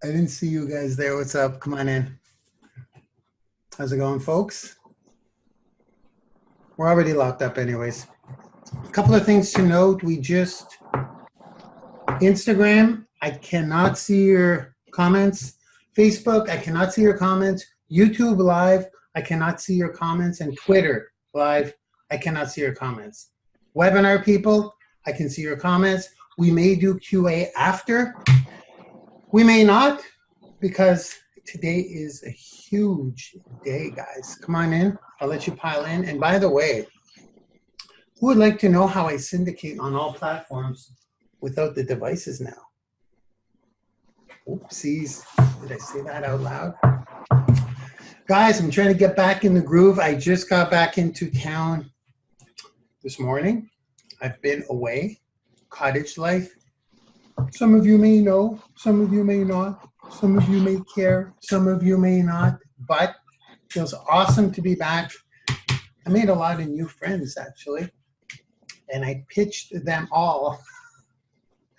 I didn't see you guys there. What's up? Come on in. How's it going, folks? We're already locked up anyways. A couple of things to note. Instagram, I cannot see your comments. Facebook, I cannot see your comments. YouTube Live, I cannot see your comments. And Twitter Live, I cannot see your comments. Webinar people, I can see your comments. We may do QA after. We may not, because today is a huge day, guys. Come on in. I'll let you pile in. And by the way, who would like to know how I syndicate on all platforms without the devices now? Oopsies. Did I say that out loud? Guys, I'm trying to get back in the groove. I just got back into town this morning. I've been away. Cottage life. Some of you may know, some of you may not, some of you may care, some of you may not, but it feels awesome to be back. I made a lot of new friends, actually, and I pitched them all.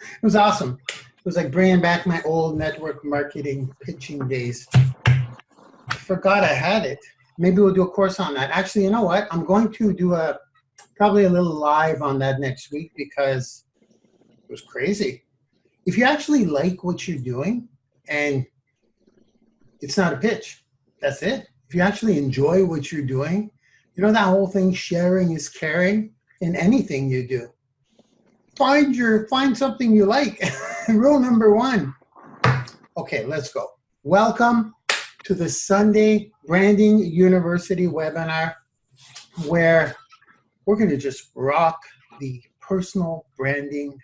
It was awesome. It was like bringing back my old network marketing pitching days. I forgot I had it. Maybe we'll do a course on that. Actually, you know what? I'm going to do probably a little live on that next week because it was crazy. If you actually like what you're doing, and it's not a pitch, that's it. If you actually enjoy what you're doing, you know that whole thing, sharing is caring, in anything you do. Find something you like. Rule number one. Okay, let's go. Welcome to the Sunday Branding University webinar, where we're going to just rock the personal branding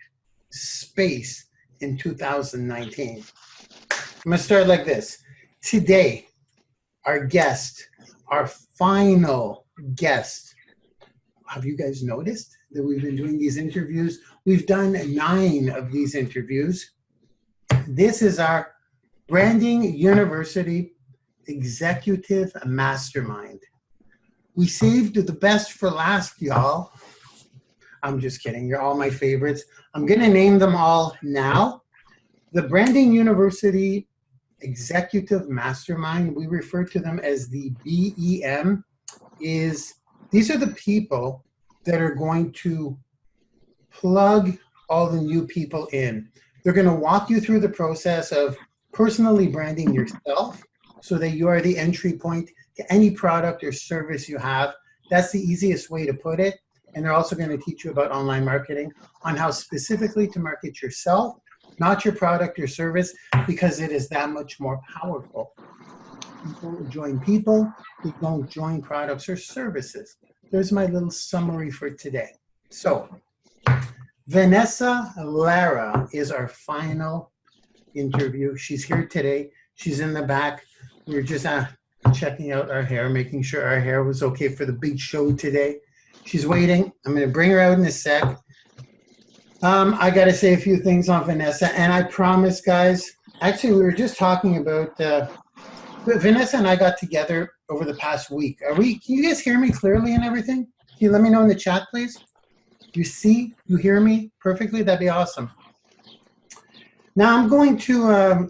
space in 2019. I'm going to start like this. Today, our guest, our final guest. Have you guys noticed that we've been doing these interviews? We've done 9 of these interviews. This is our Branding University Executive Mastermind. We saved the best for last, y'all. I'm just kidding. You're all my favorites. I'm going to name them all now. The Branding University Executive Mastermind, we refer to them as the BEM, these are the people that are going to plug all the new people in. They're going to walk you through the process of personally branding yourself so that you are the entry point to any product or service you have. That's the easiest way to put it. And they're also going to teach you about online marketing, on how specifically to market yourself, not your product or service, because it is that much more powerful. People join people, who don't join products or services. There's my little summary for today. So, Vanessa Lara is our final interview. She's here today. She's in the back. We were just checking out our hair, making sure our hair was okay for the big show today. She's waiting. I'm going to bring her out in a sec. I got to say a few things on Vanessa, and I promise, guys, actually, we were just talking about, Vanessa and I got together over the past week. Can you guys hear me clearly and everything? Can you let me know in the chat, please? You hear me perfectly? That'd be awesome. Now I'm going to,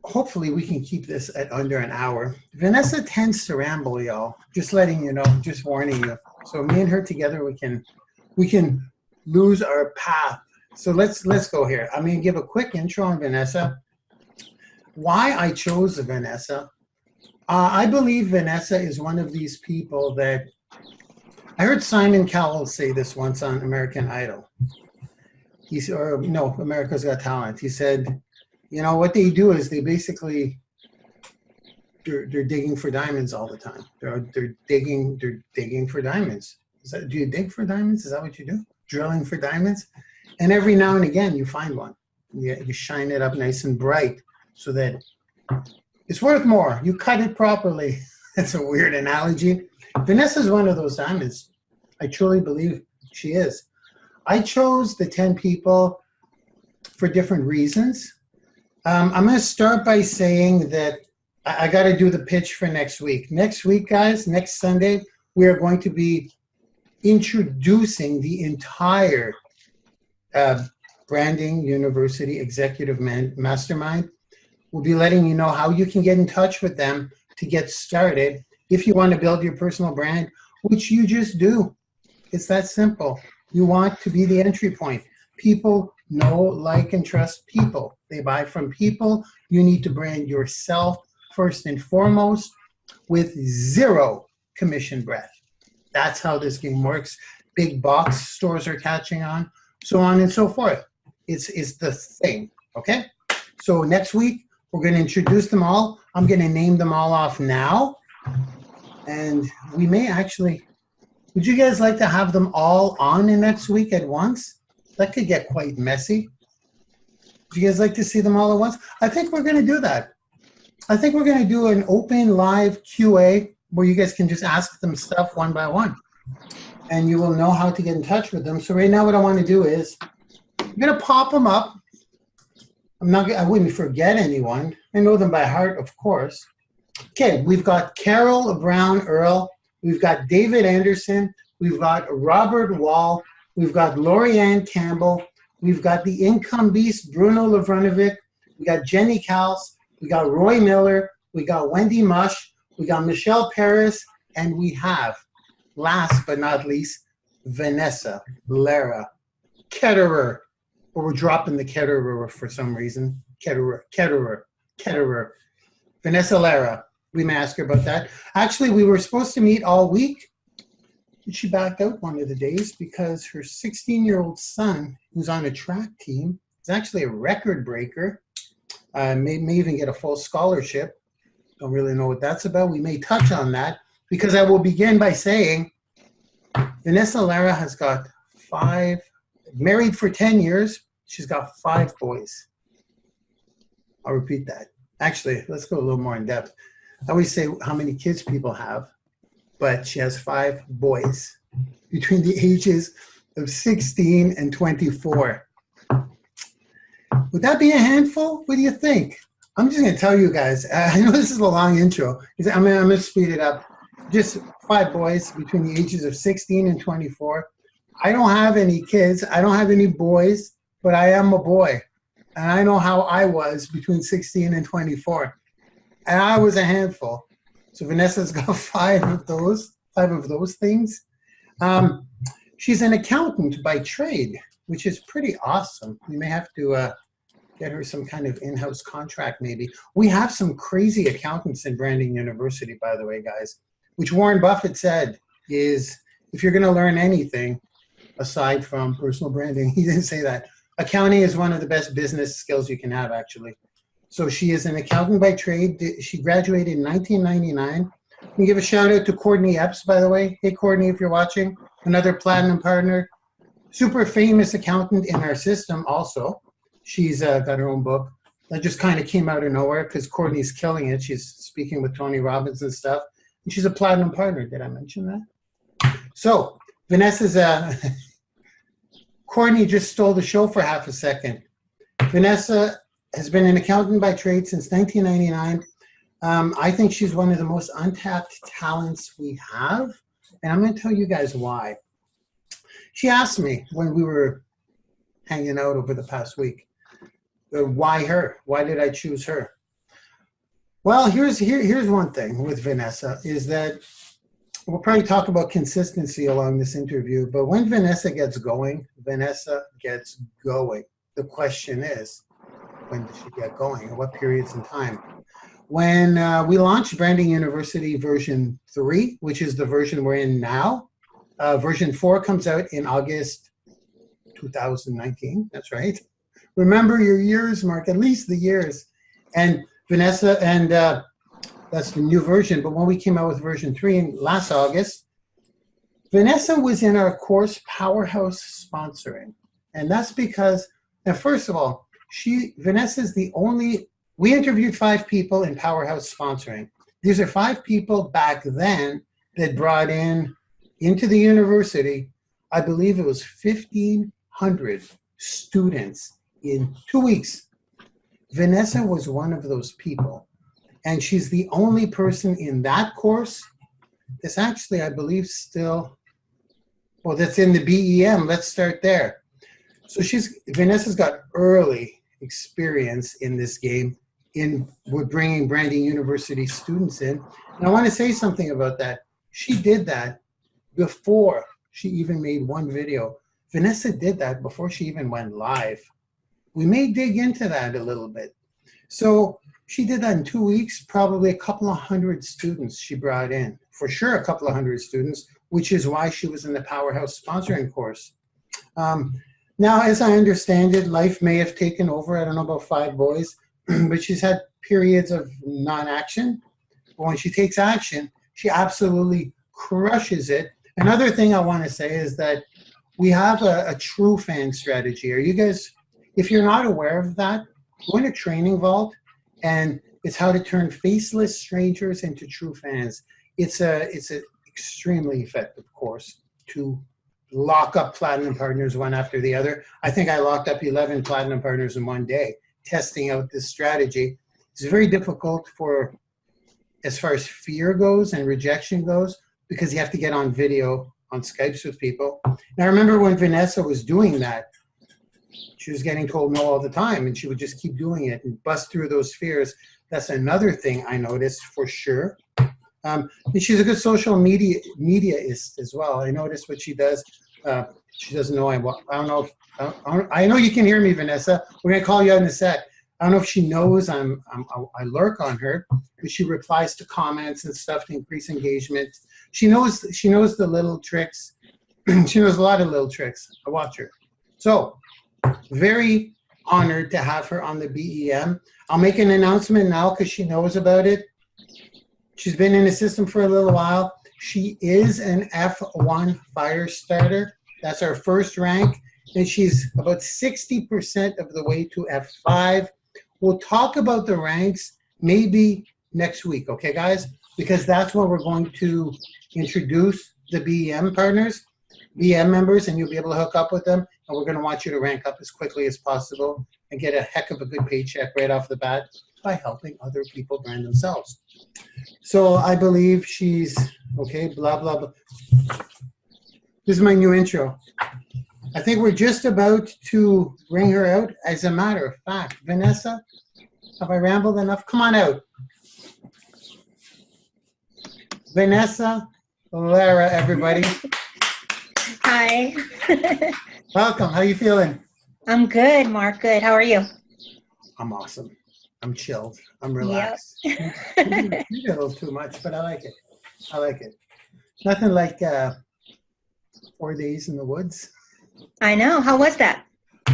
hopefully we can keep this at under an hour. Vanessa tends to ramble, y'all. Just letting you know, just warning you. So me and her together, we can lose our path. So let's go here. I'm going to give a quick intro on Vanessa. Why I chose Vanessa. I believe Vanessa is one of these people that, I heard Simon Cowell say this once on American Idol. America's Got Talent. He said, you know, what they do is they basically, they're digging for diamonds all the time. They're digging for diamonds. Do you dig for diamonds? Is that what you do? Drilling for diamonds? And every now and again you find one. You shine it up nice and bright so that it's worth more. You cut it properly. That's a weird analogy. Vanessa's one of those diamonds. I truly believe she is. I chose the 10 people for different reasons. I'm going to start by saying that I got to do the pitch for next week. Next week, guys, next Sunday, we are going to be introducing the entire Branding University Executive Mastermind. We'll be letting you know how you can get in touch with them to get started if you want to build your personal brand, which you just do. It's that simple. You want to be the entry point. People know, like, and trust people. They buy from people. You need to brand yourself first and foremost with zero commission breath. That's how this game works. Big box stores are catching on, so on and so forth. It's the thing, okay? So next week, we're going to introduce them all. I'm going to name them all off now. And we may actually, would you guys like to have them all on in next week at once? That could get quite messy. Would you guys like to see them all at once? I think we're going to do that. I think we're going to do an open live QA where you guys can just ask them stuff one by one. And you will know how to get in touch with them. So right now what I want to do is, I'm going to pop them up. I wouldn't forget anyone. I know them by heart, of course. Okay, we've got Carol Brown Earl. We've got David Anderson. We've got Robert Wall. We've got Lorianne Campbell. We've got the income beast, Bruno Lavrunovic. We got Jenny Kals. We got Roy Miller. We got Wendy Mush. We got Michelle Paris. And we have, last but not least, Vanessa Lara Ketterer. Or we're dropping the Ketterer for some reason. Ketterer. Vanessa Lara. We may ask her about that. Actually, we were supposed to meet all week. She backed out one of the days because her 16-year-old son, who's on a track team, is actually a record breaker. May even get a full scholarship. Don't really know what that's about. We may touch on that because I will begin by saying Vanessa Lara has got married for 10 years. She's got 5 boys. I'll repeat that. Actually, let's go a little more in depth. I always say how many kids people have, but she has 5 boys between the ages of 16 and 24. Would that be a handful? What do you think? I'm just going to tell you guys. I know this is a long intro. I'm going to speed it up. Just 5 boys between the ages of 16 and 24. I don't have any kids. I don't have any boys, but I am a boy. And I know how I was between 16 and 24. And I was a handful. So Vanessa's got 5 of those things. She's an accountant by trade, which is pretty awesome. We may have to get her some kind of in-house contract maybe. We have some crazy accountants in Branding University, by the way, guys, which Warren Buffett said is, if you're going to learn anything aside from personal branding, he didn't say that. Accounting is one of the best business skills you can have, actually. So she is an accountant by trade. She graduated in 1999. We give a shout out to Courtney Epps, by the way. Hey, Courtney, if you're watching, another platinum partner, super famous accountant in our system also. She's got her own book. That just kind of came out of nowhere because Courtney's killing it. She's speaking with Tony Robbins and stuff. And she's a platinum partner. Did I mention that? So Vanessa's Courtney just stole the show for half a second. Vanessa has been an accountant by trade since 1999. I think she's one of the most untapped talents we have. And I'm going to tell you guys why. She asked me when we were hanging out over the past week, why her? Why did I choose her? Well, here's one thing with Vanessa is that we'll probably talk about consistency along this interview, but when Vanessa gets going, Vanessa gets going. The question is, when does she get going? At what periods in time? When we launched Branding University version 3, which is the version we're in now, version 4 comes out in August 2019. That's right. Remember your years, Mark, at least the years. And Vanessa, and that's the new version, but when we came out with version 3 last August, Vanessa was in our course Powerhouse Sponsoring. And that's because, now first of all, Vanessa's the only, we interviewed 5 people in Powerhouse Sponsoring. These are 5 people back then that brought into the university, I believe it was 1,500 students in 2 weeks. Vanessa was one of those people. And she's the only person in that course that's actually, I believe, still, well, that's in the BEM. Let's start there. So Vanessa's got early experience in this game we're bringing Branding University students in. And I want to say something about that. She did that before she even made one video. Vanessa did that before she even went live. We may dig into that a little bit. So she did that in 2 weeks, probably a couple of hundred students she brought in. For sure, a couple of hundred students, which is why she was in the Powerhouse sponsoring course. Now, as I understand it, life may have taken over. I don't know about 5 boys, but she's had periods of non-action. But when she takes action, she absolutely crushes it. Another thing I want to say is that we have a true fan strategy. Are you guys, if you're not aware of that, go into Training Vault, and it's how to turn faceless strangers into true fans. It's a extremely effective course to lock up platinum partners one after the other. I think I locked up 11 platinum partners in one day testing out this strategy. It's very difficult for, as far as fear goes and rejection goes, because you have to get on video on Skypes with people. And I remember when Vanessa was doing that, she was getting told no all the time, and she would just keep doing it and bust through those fears. That's another thing I noticed for sure. And she's a good social mediaist as well. I noticed what she does. She doesn't know I don't know. I know you can hear me, Vanessa. We're gonna call you out in a sec. I don't know if she knows I lurk on her, but she replies to comments and stuff to increase engagement. She knows the little tricks. She knows a lot of little tricks. I watch her. So very honored to have her on the BEM. I'll make an announcement now because she knows about it. She's been in the system for a little while. She is an F1 fire starter. That's our first rank. And she's about 60% of the way to F5. We'll talk about the ranks maybe next week, okay, guys? Because that's when we're going to introduce the BEM partners, BEM members, and you'll be able to hook up with them. And we're going to want you to rank up as quickly as possible and get a heck of a good paycheck right off the bat by helping other people brand themselves. So I believe she's, okay, blah, blah, blah. This is my new intro. I think we're just about to bring her out. As a matter of fact, Vanessa, have I rambled enough? Come on out. Vanessa Lara, everybody. Hi. Welcome. How you feeling? I'm good, Mark. Good. How are you? I'm awesome. I'm chilled. I'm relaxed. Yep. Maybe a little too much, but I like it. I like it. Nothing like 4 days in the woods. I know. How was that?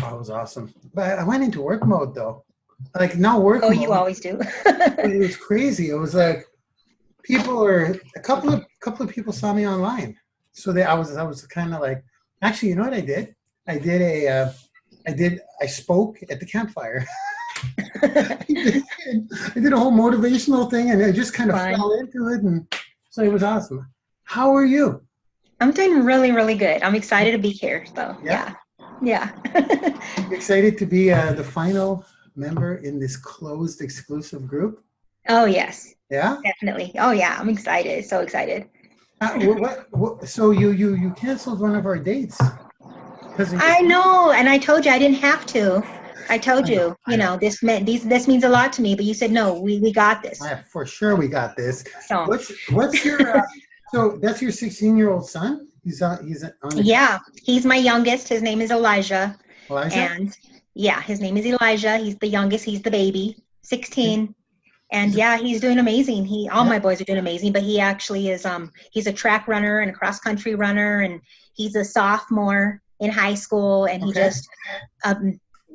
Oh, it was awesome. But I went into work mode though. Like not work mode. Oh, you always do. It was crazy. It was like a couple of people saw me online. So I was kind of like, actually, you know what I did? I spoke at the campfire. I did a whole motivational thing, and I just kind of fell into it, and so it was awesome. How are you? I'm doing really, really good. I'm excited to be here. So yeah. You excited to be the final member in this closed exclusive group? Oh yes. Yeah. Definitely. Oh yeah. I'm excited. So excited. So you canceled one of our dates? I know, and I told you I didn't have to. I told you, this means a lot to me, but you said no. We got this. For sure, we got this. So what's your so that's your 16-year-old son? He's on. Yeah, he's my youngest. His name is Elijah. Elijah. And yeah, his name is Elijah. He's the youngest. He's the baby. 16. And yeah, he's doing amazing. All my boys are doing amazing, but he actually is. He's a track runner and a cross country runner, and he's a sophomore in high school, and he just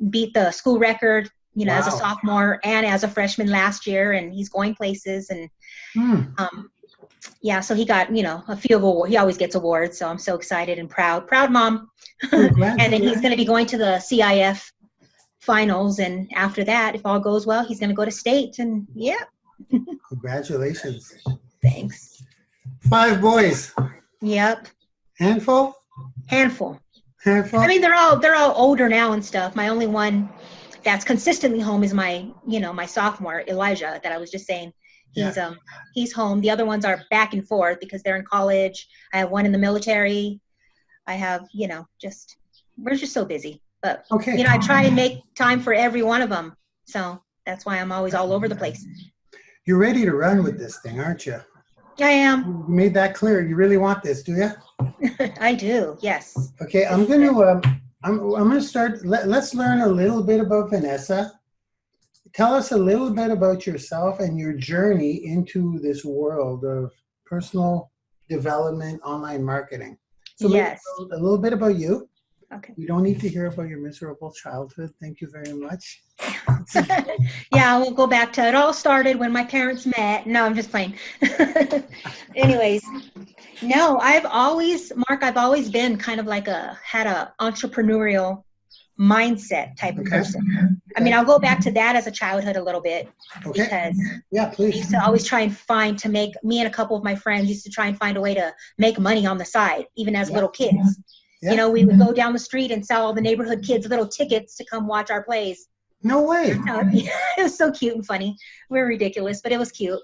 beat the school record, as a sophomore and as a freshman last year, and he's going places. And so he got a few awards. He always gets awards, so I'm so excited and proud mom. And then he's going to be going to the CIF finals, and after that, if all goes well, he's going to go to state. And Congratulations. Thanks. 5 boys. Yep. Handful. I mean, they're all older now and stuff. My only one that's consistently home is my sophomore, Elijah, that I was just saying. He's home. The other ones are back and forth because they're in college. I have one in the military. I have, we're just so busy. But I try and make time for every one of them. So that's why I'm always all over the place. You're ready to run with this thing, aren't you? I am. You made that clear. You really want this, do you? I do. Yes. Okay, I'm gonna start. Let's learn a little bit about Vanessa. Tell us a little bit about yourself and your journey into this world of personal development, online marketing. So Yes. maybe a little bit about you. Okay. We don't need to hear about your miserable childhood. Thank you very much. Yeah, we'll go back to it. All started when my parents met. No, I'm just playing. Anyways, no, I've always been kind of like had a entrepreneurial mindset type of person. I mean, I'll go back to that as a childhood a little bit because yeah, I please. used to always try and me and a couple of my friends used to try and find a way to make money on the side, even as little kids. Yeah. You know, we would go down the street and sell all the neighborhood kids little tickets to come watch our plays. No way. It was so cute and funny. We were ridiculous, but it was cute.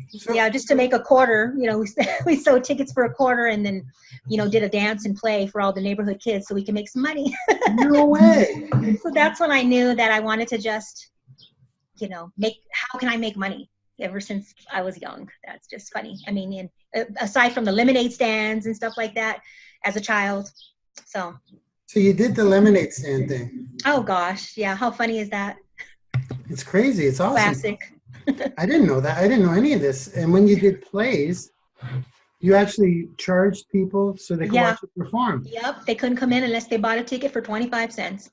So, yeah, just to make a quarter, you know, we sold tickets for a quarter and then, you know, did a dance and play for all the neighborhood kids so we can make some money. No way. So that's when I knew that I wanted to just, you know, how can I make money? Ever since I was young. That's just funny. I mean, aside from the lemonade stands and stuff like that as a child. So you did the lemonade stand thing. Oh gosh, yeah. How funny is that? It's crazy. It's awesome. Classic. I didn't know that. I didn't know any of this. And when you did plays, you actually charged people so they could watch you perform. Yep. They couldn't come in unless they bought a ticket for 25 cents.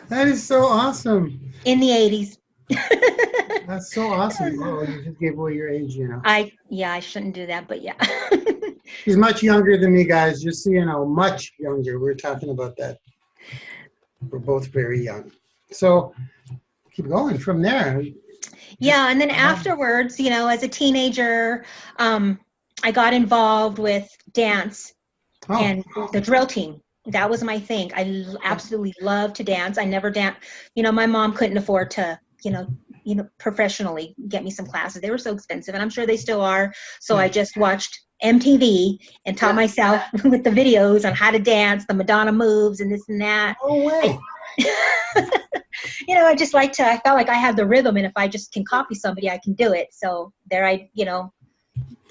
That is so awesome. In the 80s. That's so awesome. Oh, you just gave away your age, you know. I shouldn't do that, but yeah. He's much younger than me, guys. Just so you know, much younger. We're talking about that. We're both very young. So keep going from there. Yeah, and then afterwards, you know, as a teenager, I got involved with dance and the drill team. That was my thing. I absolutely loved to dance. I never danced. You know, my mom couldn't afford to, you know, professionally get me some classes. They were so expensive, and I'm sure they still are. So I just watched MTV and taught myself with the videos on how to dance, the Madonna moves and this and that. No way. You know, I felt like I had the rhythm, and if I just can copy somebody, I can do it. So there you know,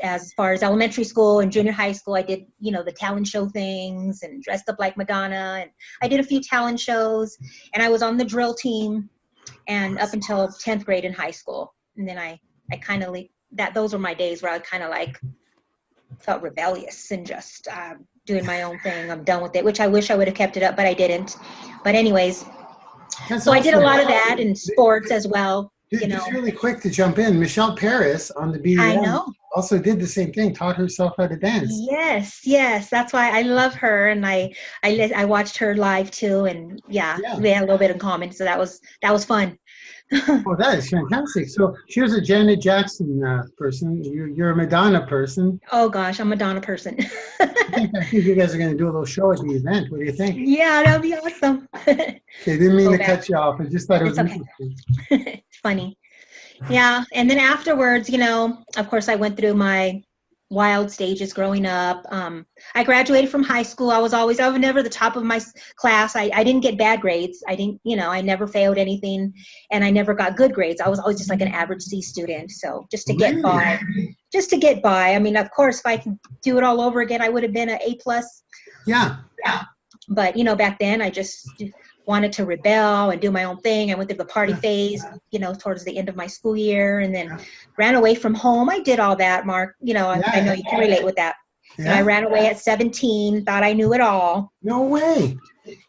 as far as elementary school and junior high school, I did, you know, the talent show things and dressed up like Madonna. And I did a few talent shows, and I was on the drill team and up until 10th grade in high school. And then I kind of those were my days where I kind of like felt rebellious and just doing my own thing. I'm done with it, which I wish I would have kept it up, but I didn't. But anyways, so I did a lot of that in sports as well. Just really quick to jump in, Michelle Paris on the BEM also did the same thing, taught herself how to dance. Yes. That's why I love her, and I watched her live too, and we had a little bit in common, so that was fun. Oh, that is fantastic. So here's a Janet Jackson person. You're a Madonna person. Oh gosh, I'm a Madonna person. I think you guys are going to do a little show at the event. What do you think? Yeah, that'd be awesome. Okay, didn't mean to cut you off. I just thought it was interesting. It's funny. Yeah, and then afterwards, you know, of course, I went through my wild stages growing up. I graduated from high school. I was never the top of my class. I didn't get bad grades. I never failed anything, and I never got good grades. I was always just like an average C student. So just to get by. I mean, of course, if I could do it all over again, I would have been an A+. Yeah. But, you know, back then I just wanted to rebel and do my own thing. I went through the party phase, you know, towards the end of my school year, and then ran away from home. I did all that, Mark. You know, I know you can relate with that. Yeah. And I ran away at 17, thought I knew it all. No way.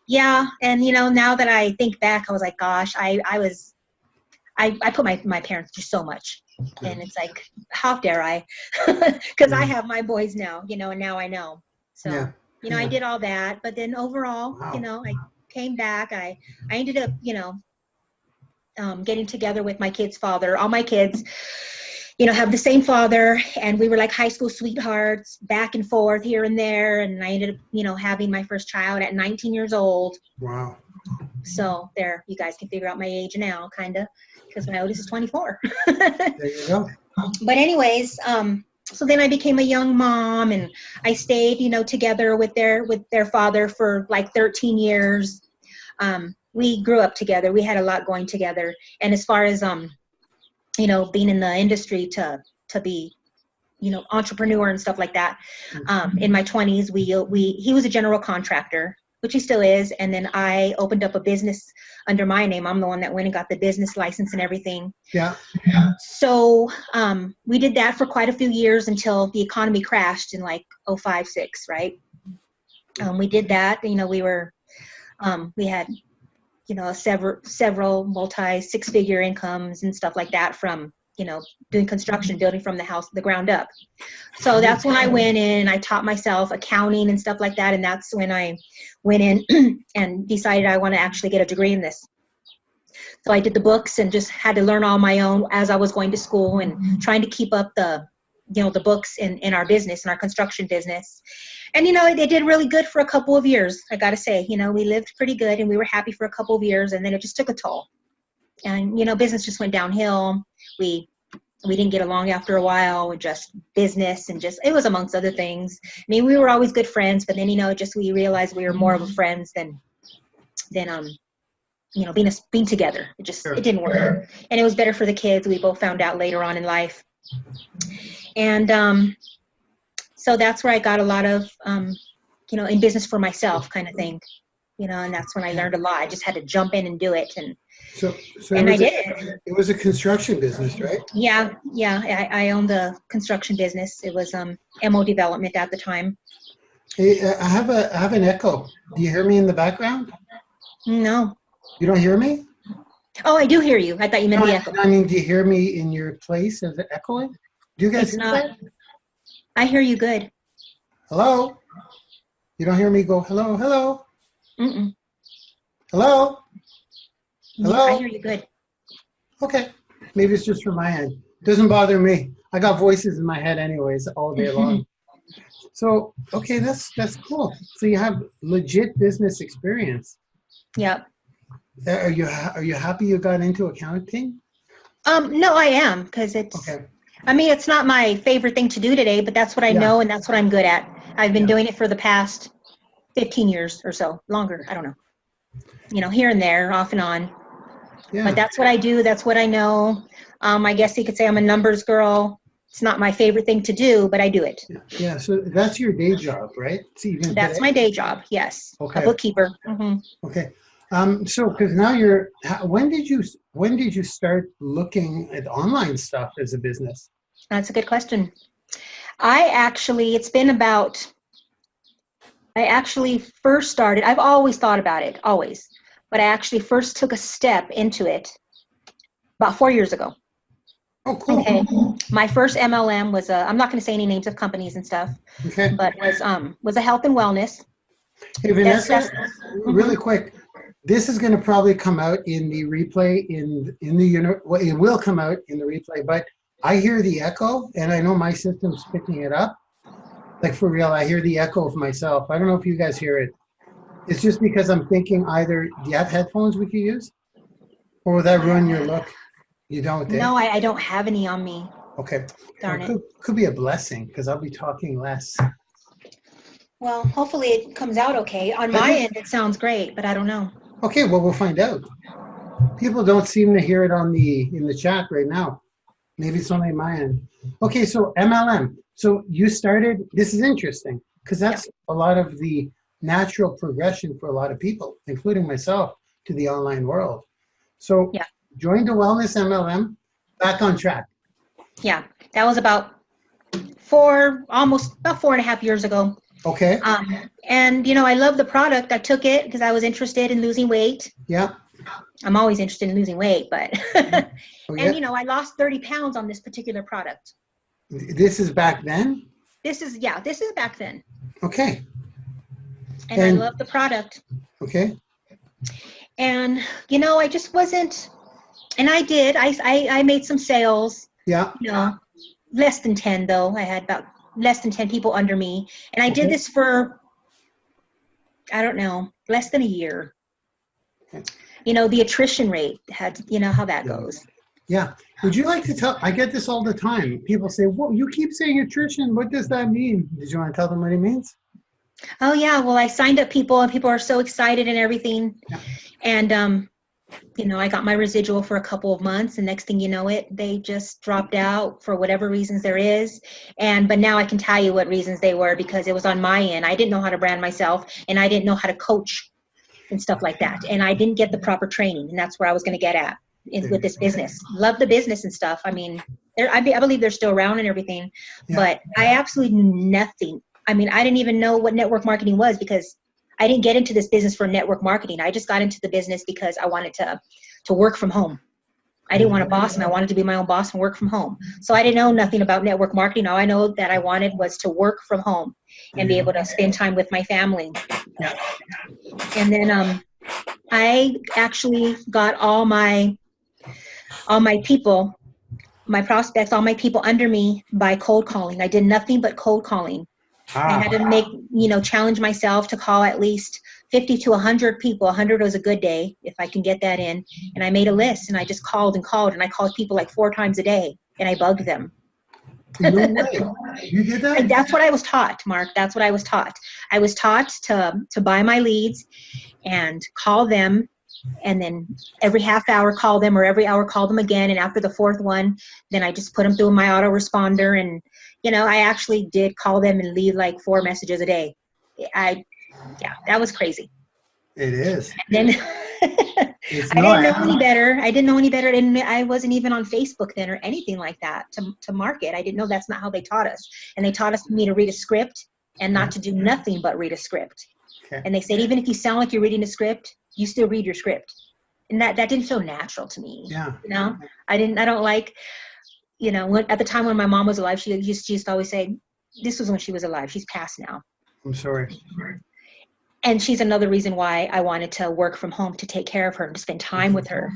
Yeah. And, you know, now that I think back, I was like, gosh, I put my parents through so much. And it's like, how dare I? Because I have my boys now, you know, and now I know. So, you know, I did all that. But then overall, you know, I came back. I ended up, you know, getting together with my kid's father. All my kids, you know, have the same father, and we were like high school sweethearts, back and forth here and there. And I ended up, you know, having my first child at 19 years old. Wow. So there, you guys can figure out my age now, kind of, because my oldest is 24. There you go. But anyways, so then I became a young mom, and I stayed, you know, together with their father for like 13 years. we grew up together. We had a lot going together. And as far as, you know, being in the industry to be, you know, entrepreneur and stuff like that. In my 20s, he was a general contractor, which he still is. And then I opened up a business under my name. I'm the one that went and got the business license and everything. Yeah. So we did that for quite a few years until the economy crashed in like 05, 06, right? We did that. You know, we had, you know, several multi six-figure incomes and stuff like that from, you know, doing construction, building from the ground up. So that's when I went in and I taught myself accounting and stuff like that. And that's when I went in and decided I want to actually get a degree in this. So I did the books and just had to learn all my own as I was going to school and trying to keep up the, you know, the books in our business, in our construction business. And, you know, they did really good for a couple of years. I got to say, you know, we lived pretty good and we were happy for a couple of years, and then it just took a toll. And, you know, business just went downhill. We didn't get along after a while with just business and just, it was amongst other things. I mean, we were always good friends, but then, you know, just we realized we were more of a friends than you know, being together. It didn't work. And it was better for the kids. We both found out later on in life. And so that's where I got a lot of, you know, in business for myself kind of thing, you know, and that's when I learned a lot. I just had to jump in and do it. And I did it. It was a construction business, right? Yeah. I owned the construction business. It was MO development at the time. Hey, I have an echo. Do you hear me in the background? No. You don't hear me? Oh, I do hear you. I thought you meant the echo. I mean, do you hear me in your place? Is it echoing? Do you guys hear that? I hear you good. Hello? You don't hear me go, hello, hello? Mm-mm. Hello? Hello? Yeah, I hear you good. Okay. Maybe it's just from my end. Doesn't bother me. I got voices in my head anyways all day long. So, okay, that's cool. So you have legit business experience. Yep. Are you happy you got into accounting? No, I am, because it's, okay. I mean, it's not my favorite thing to do today, but that's what I know and that's what I'm good at. I've been doing it for the past 15 years or so, longer, I don't know. You know, here and there, off and on. Yeah. But that's what I do, that's what I know. I guess you could say I'm a numbers girl. It's not my favorite thing to do, but I do it. Yeah, so that's your day job, right? That's my day job, yes. Okay. A bookkeeper. Mm-hmm. Okay. So, because now when did you start looking at online stuff as a business? That's a good question. I actually first started, I've always thought about it, always, but I actually first took a step into it about 4 years ago. Oh, cool. Okay. My first MLM was I'm not going to say any names of companies and stuff, okay, but was a health and wellness. Hey, Vanessa, really quick. This is going to probably come out in the replay well, it will come out in the replay, but I hear the echo and I know my system's picking it up. Like for real, I hear the echo of myself. I don't know if you guys hear it. It's just because I'm thinking either, do you have headphones we could use? Or will that ruin your look? You don't? No, I don't have any on me. Okay. Darn it. Could be a blessing because I'll be talking less. Well, hopefully it comes out okay. On my end, it sounds great, but I don't know. Okay, well, we'll find out. People don't seem to hear it in the chat right now. Maybe it's only my end. Okay, so MLM. So you started, this is interesting because that's a lot of the natural progression for a lot of people, including myself, to the online world. So joined a wellness MLM, back on track. Yeah, that was about 4.5 years ago. Okay. And, you know, I love the product. I took it because I was interested in losing weight. Yeah. I'm always interested in losing weight, but, and, you know, I lost 30 pounds on this particular product. This is back then? This is back then. Okay. And I love the product. Okay. And, you know, I just wasn't, and I did, I made some sales. Yeah. You know, less than 10 though. I had about less than 10 people under me. And I did this for, I don't know, less than a year. Okay. You know, the attrition rate you know how that goes. Yeah. Would you like to tell, I get this all the time. People say, well, you keep saying attrition. What does that mean? Did you want to tell them what it means? Oh yeah. Well, I signed up people and people are so excited and everything. Yeah. And, I got my residual for a couple of months, and next thing you know they just dropped out for whatever reasons there is. But now I can tell you what reasons they were, because it was on my end. I didn't know how to brand myself, and I didn't know how to coach and stuff like that. And I didn't get the proper training, and that's where I was going to get at with this business. Love the business and stuff. I mean, I believe they're still around and everything, but I absolutely knew nothing. I mean, I didn't even know what network marketing was, because I didn't get into this business for network marketing. I just got into the business because I wanted to work from home. I didn't want a boss, and I wanted to be my own boss and work from home. So I didn't know nothing about network marketing. All I know that I wanted was to work from home and be able to spend time with my family. Yeah. And then I actually got all my people, my prospects, all my people under me by cold calling. I did nothing but cold calling. I had to challenge myself to call at least 50 to 100 people. 100 was a good day, if I can get that in. And I made a list, and I just called and called, and I called people like 4 times a day, and I bugged them. No way. You did that? And that's what I was taught, Mark. That's what I was taught. I was taught to buy my leads and call them, and then every half hour call them, or every hour call them again. And after the 4th one, then I just put them through my autoresponder. And, I actually did call them and leave like 4 messages a day. That was crazy. It is. And then I didn't know any better. I didn't know any better. And I wasn't even on Facebook then or anything like that to market. I didn't know that's not how they taught us. And they taught us me to read a script and not to do nothing but read a script. Okay. And they said, even if you sound like you're reading a script, you still read your script. And that didn't feel natural to me. Yeah. I don't like, at the time when my mom was alive, she used to always say, this was when she was alive. She's passed now. I'm sorry. And she's another reason why I wanted to work from home, to take care of her and to spend time with her.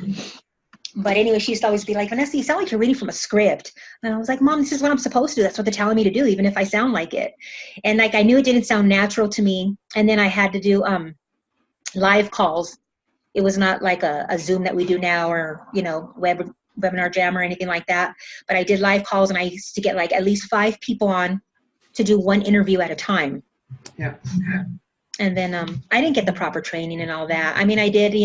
But anyway, she used to always be like, Vanessa, you sound like you're reading from a script. And I was like, Mom, this is what I'm supposed to do. That's what they're telling me to do, even if I sound like it. And like, I knew it didn't sound natural to me. And then I had to do live calls. It was not like a Zoom that we do now, or, webinar jam or anything like that. But I did live calls, and I used to get like at least 5 people on to do 1 interview at a time. Yeah. And then I didn't get the proper training and all that. I mean, I did,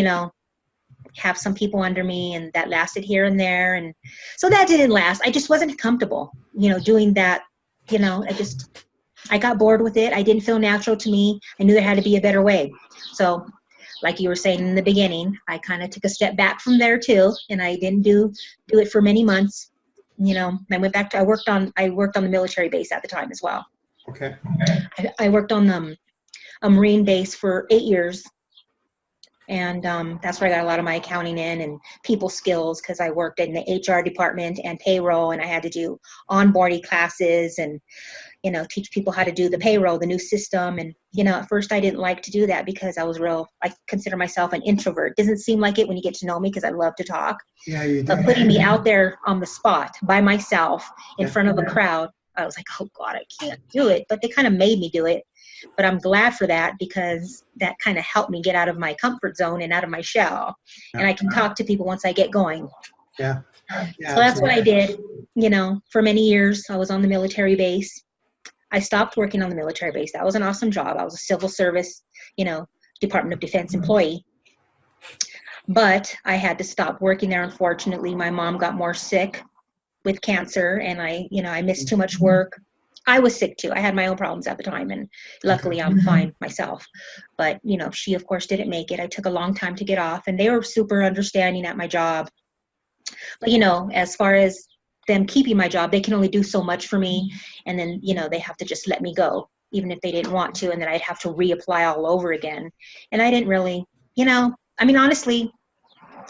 have some people under me, and that lasted here and there. And so that didn't last. I just wasn't comfortable, doing that. I got bored with it. I didn't feel natural to me. I knew there had to be a better way. So like you were saying in the beginning, I kind of took a step back from there too. And I didn't do it for many months. I went back to, I worked on the military base at the time as well. Okay. I worked on a Marine base for 8 years. And that's where I got a lot of my accounting in and people skills, because I worked in the HR department and payroll, and I had to do onboarding classes and, teach people how to do the payroll, the new system. And, at first I didn't like to do that, because I consider myself an introvert. It doesn't seem like it when you get to know me, because I love to talk. Yeah, you do. But putting me out there on the spot by myself in front of a crowd, I was like, oh God, I can't do it. But they kind of made me do it. But I'm glad for that, because that kind of helped me get out of my comfort zone and out of my shell. Yeah. And I can talk to people once I get going. Yeah. So that's what I did. For many years, I was on the military base. I stopped working on the military base. That was an awesome job. I was a civil service, Department of Defense employee. But I had to stop working there. Unfortunately, my mom got more sick with cancer, and I missed too much work. I was sick too. I had my own problems at the time, and luckily I'm fine myself. But, she of course didn't make it. I took a long time to get off, and they were super understanding at my job. But, as far as them keeping my job, they can only do so much for me. And then, they have to just let me go, even if they didn't want to. And then I'd have to reapply all over again. And I didn't really, honestly,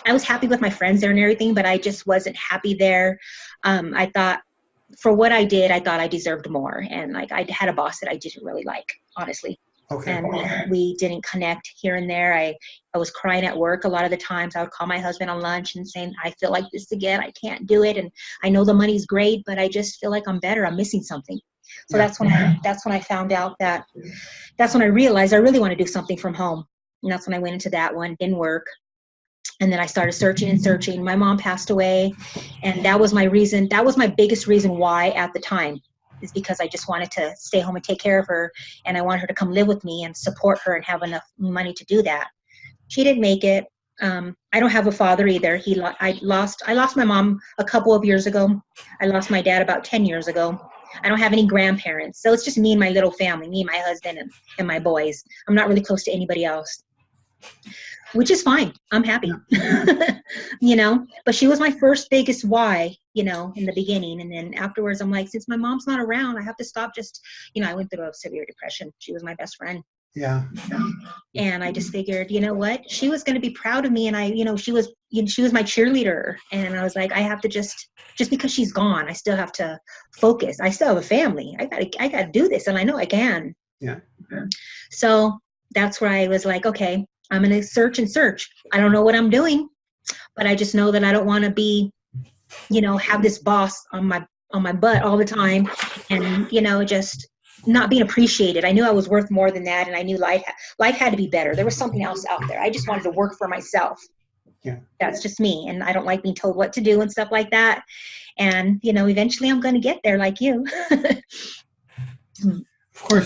I was happy with my friends there and everything, but I just wasn't happy there. I thought, for what I did, I thought I deserved more. And like, I had a boss that I didn't really like, honestly. Okay. And we didn't connect here and there. I was crying at work a lot of the times. I would call my husband on lunch and saying, I feel like this again. I can't do it. And I know the money's great, but I just feel like I'm better. I'm missing something. So that's when I found out that's when I realized I really want to do something from home. And that's when I went into that one. Didn't work. And then I started searching and searching. My mom passed away, and that was my reason. That was my biggest reason why at the time, is because I just wanted to stay home and take care of her, and I wanted her to come live with me and support her and have enough money to do that. She didn't make it. I don't have a father either. I lost my mom a couple of years ago. I lost my dad about 10 years ago. I don't have any grandparents. So it's just me and my little family, me and my husband and my boys. I'm not really close to anybody else, which is fine. I'm happy, but she was my first biggest why, in the beginning. And then afterwards, I'm like, since my mom's not around, I have to stop I went through a severe depression. She was my best friend. Yeah. And I just figured, you know what, she was going to be proud of me. And she was my cheerleader. And I was like, I have to just because she's gone, I still have to focus. I still have a family. I got to do this. And I know I can. Yeah. So that's where I was like, okay, I'm going to search. I don't know what I'm doing, but I just know that I don't want to be, have this boss on my butt all the time. And, just not being appreciated. I knew I was worth more than that. And I knew life had to be better. There was something else out there. I just wanted to work for myself. Yeah. That's just me. And I don't like being told what to do and stuff like that. And, eventually I'm going to get there like you. Of course.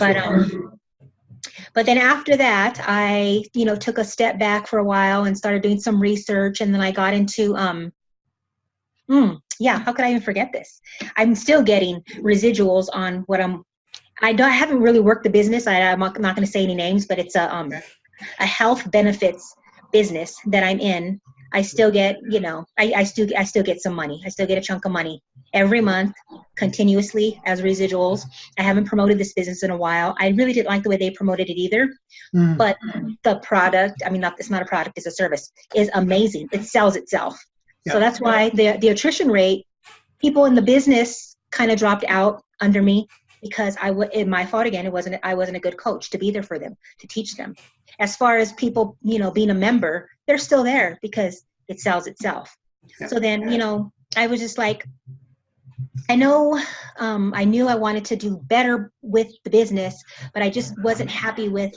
But then after that, I, took a step back for a while and started doing some research. And then I got into, how could I even forget this? I'm still getting residuals on what I haven't really worked the business. I'm not going to say any names, but it's a health benefits business that I'm in. I still get, I still get some money. I still get a chunk of money every month continuously as residuals. I haven't promoted this business in a while. I really didn't like the way they promoted it either. But the product, it's not a product, it's a service, is amazing. It sells itself. Yeah. So that's why the attrition rate, people in the business kind of dropped out under me because my fault again. I wasn't a good coach to be there for them, to teach them. As far as people, being a member, they're still there because it sells itself. Yeah. So then, I was just like, I knew I wanted to do better with the business, but I just wasn't happy with,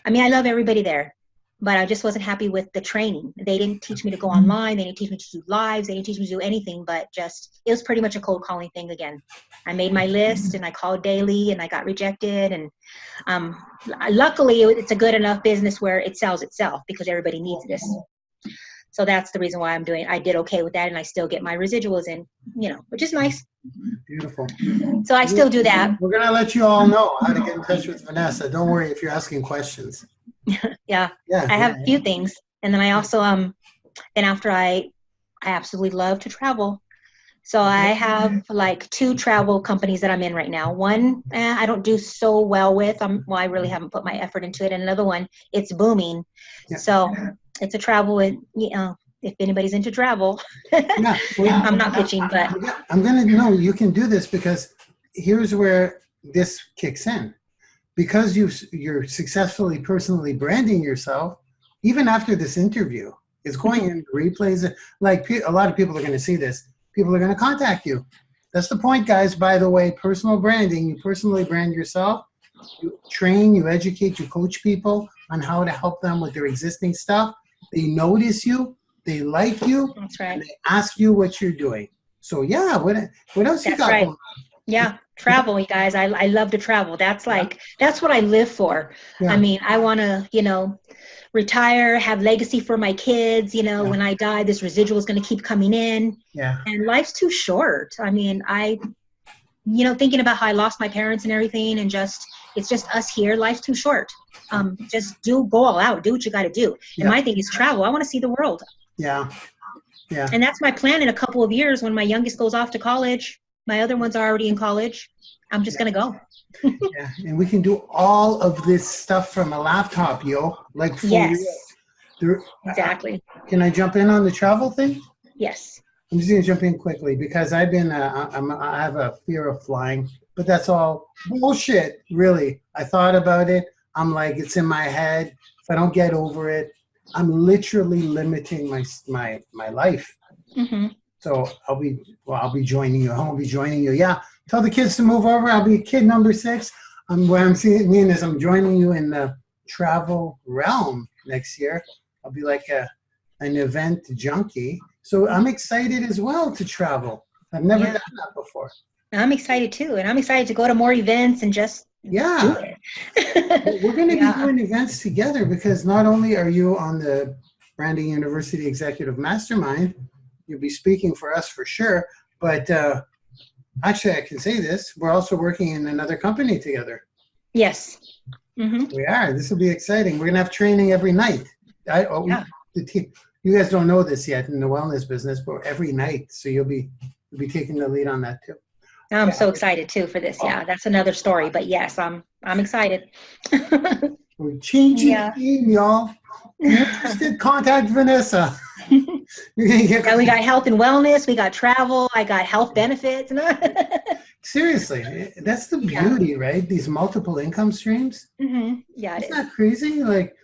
I love everybody there, but I just wasn't happy with the training. They didn't teach me to go online. They didn't teach me to do lives. They didn't teach me to do anything, but it was pretty much a cold calling thing again. I made my list and I called daily and I got rejected. And luckily it's a good enough business where it sells itself because everybody needs this. So that's the reason why I did okay with that. And I still get my residuals in, which is nice. Beautiful. So I still do that. We're going to let you all know how to get in touch with Vanessa. Don't worry if you're asking questions. Yeah. I have a few things. And then I also, then after I absolutely love to travel. So I have like 2 travel companies that I'm in right now. One, I don't do so well with. I really haven't put my effort into it. And another one, it's booming. Yeah. So it's a travel with, if anybody's into travel. Yeah, I'm not pitching, but. I'm going to know you can do this because here's where this kicks in. Because you're successfully personally branding yourself, even after this interview, it's going in replays. Like a lot of people are going to see this. People are going to contact you. That's the point, guys. By the way, personal branding, you personally brand yourself. You train, you educate, you coach people on how to help them with their existing stuff. They notice you. They like you. That's right. And they ask you what you're doing. So, yeah, what else you got going on? Yeah, travel, you guys. I love to travel. That's what I live for. Yeah. I want to, retire, have legacy for my kids. When I die, this residual is going to keep coming in. Yeah. And life's too short. thinking about how I lost my parents and everything, and it's just us here. Life's too short. Just go all out. Do what you got to do. And my thing is travel. I want to see the world. Yeah. Yeah. And that's my plan in a couple of years when my youngest goes off to college. My other ones are already in college. I'm just going to go. Yeah, and we can do all of this stuff from a laptop, like for yes. real. Exactly. Can I jump in on the travel thing? Yes. I'm just going to jump in quickly because I have a fear of flying, but that's all bullshit, really. I thought about it. I'm like, it's in my head. If I don't get over it, I'm literally limiting my life. Mm-hmm. So I'll be joining you. I won't be joining you. Yeah. Tell the kids to move over. I'll be kid number 6. What I'm seeing is I'm joining you in the travel realm next year. I'll be like an event junkie. So I'm excited as well to travel. I've never done that before. I'm excited too. And I'm excited to go to more events and just do it. We're going to be doing events together because not only are you on the Branding University Executive Mastermind. You'll be speaking for us for sure. But actually, I can say this. We're also working in another company together. Yes. Mm-hmm. We are. This will be exciting. We're going to have training every night. You guys don't know this yet in the wellness business, but every night. So you'll be taking the lead on that too. I'm so excited too for this. Yeah, that's another story. But yes, I'm excited. We're changing the game, y'all. If you're interested, contact Vanessa. Yeah, we got health and wellness. We got travel. I got health benefits. Seriously, that's the beauty, right? These multiple income streams. Mm-hmm. Yeah, Isn't that crazy? Like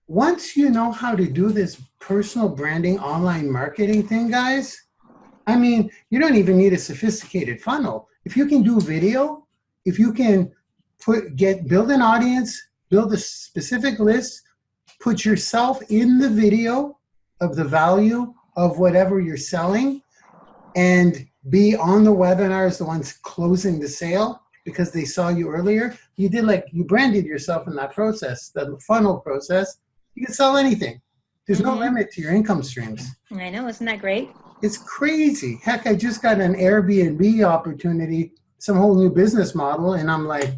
once you know how to do this personal branding online marketing thing, guys, I mean, you don't even need a sophisticated funnel. If you can do video, if you can build an audience, build a specific list, put yourself in the video of the value of whatever you're selling, and be on the webinar as the ones closing the sale because they saw you earlier. You branded yourself in that process, the funnel process. You can sell anything. There's no limit to your income streams. I know, isn't that great? It's crazy. Heck, I just got an Airbnb opportunity, some whole new business model, and I'm like,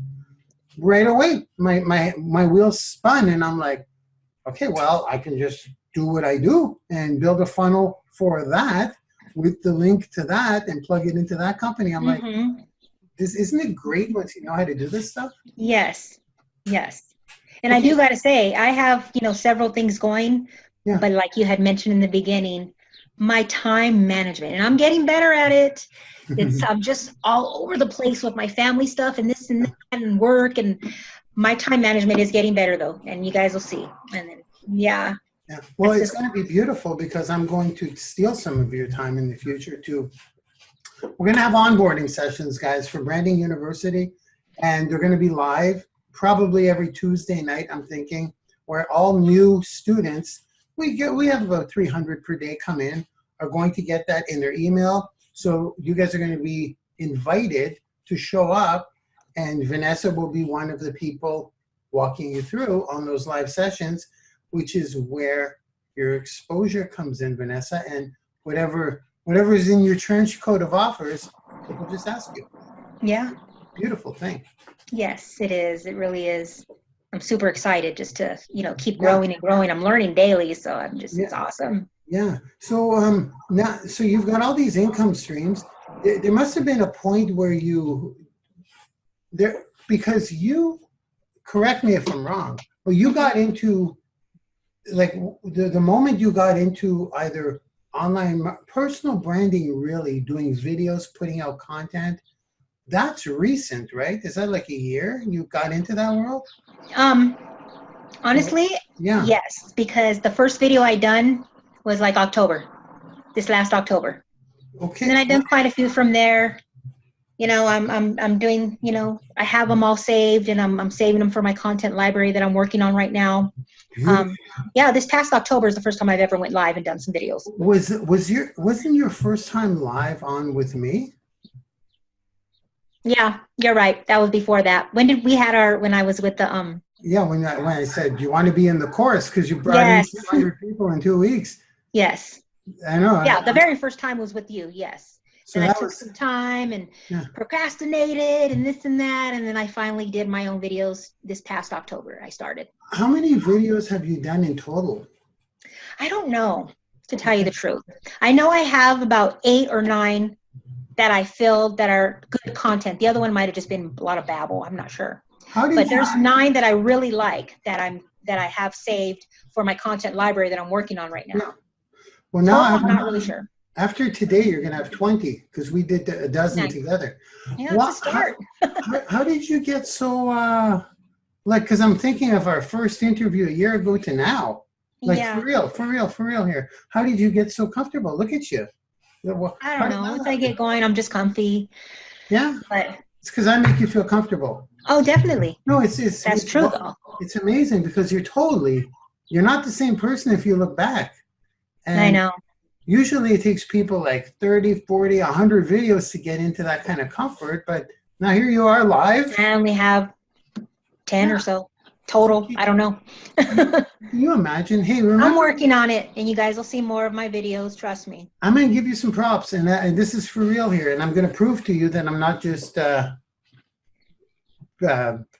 right away, my wheels spun, and I'm like, okay, well, I can just do what I do and build a funnel for that with the link to that and plug it into that company. I'm like, isn't it great once you know how to do this stuff? Yes. And I do got to say, I have, several things going, but like you had mentioned in the beginning, my time management, and I'm getting better at it. I'm just all over the place with my family stuff and this and that and work, and my time management is getting better though. And you guys will see. And then, yeah. Well, it's going to be beautiful because I'm going to steal some of your time in the future too. We're going to have onboarding sessions, guys, for Branding University, and they're going to be live probably every Tuesday night, I'm thinking, where all new students, we have about 300 per day come in, are going to get that in their email. So you guys are going to be invited to show up, and Vanessa will be one of the people walking you through on those live sessions, which is where your exposure comes in, Vanessa, and whatever is in your trench coat of offers, people just ask you. Yeah. Beautiful thing. Yes, it is. It really is. I'm super excited just to, keep growing and growing. I'm learning daily, so I'm just, it's awesome. Yeah. So so you've got all these income streams. There must have been a point where because you, correct me if I'm wrong, but you got into, like, the moment you got into either online personal branding, really doing videos, putting out content, that's recent, right? Is that like a year you got into that world? Honestly, yes, because the first video I done was like this last October. Okay. And then I done quite a few from there. I'm doing, I have them all saved, and I'm saving them for my content library that I'm working on right now. This past October is the first time I've ever went live and done some videos. Wasn't your first time live on with me? Yeah, you're right. That was before that. When I was with the Yeah, when I said, do you want to be in the course? Because you brought in 200 people in 2 weeks. Yes. I know. Yeah, the very first time was with you, yes. So and I took some time and procrastinated and this and that, and then I finally did my own videos this past October. I started. How many videos have you done in total? I don't know, to tell you the truth. I know I have about 8 or 9 that I filled that are good content. The other one might have just been a lot of babble. I'm not sure. But there's 9 that I really like that I have saved for my content library that I'm working on right now. Yeah. Well, now I'm not really sure. After today, you're going to have 20 because we did a dozen together. Yeah, it's a start. How did you get so, because I'm thinking of our first interview a year ago to now. For real here. How did you get so comfortable? Look at you. I don't know. Once I get going, I'm just comfy. Yeah. But it's because I make you feel comfortable. Oh, definitely. No, that's true though. It's amazing because you're not the same person if you look back. And I know. Usually it takes people like 30, 40, 100 videos to get into that kind of comfort. But now here you are live. I only have 10 or so Total. I don't know. Can you imagine? Hey, remember? I'm working on it, and you guys will see more of my videos. Trust me. I'm going to give you some props, and this is for real here, and I'm going to prove to you that I'm not just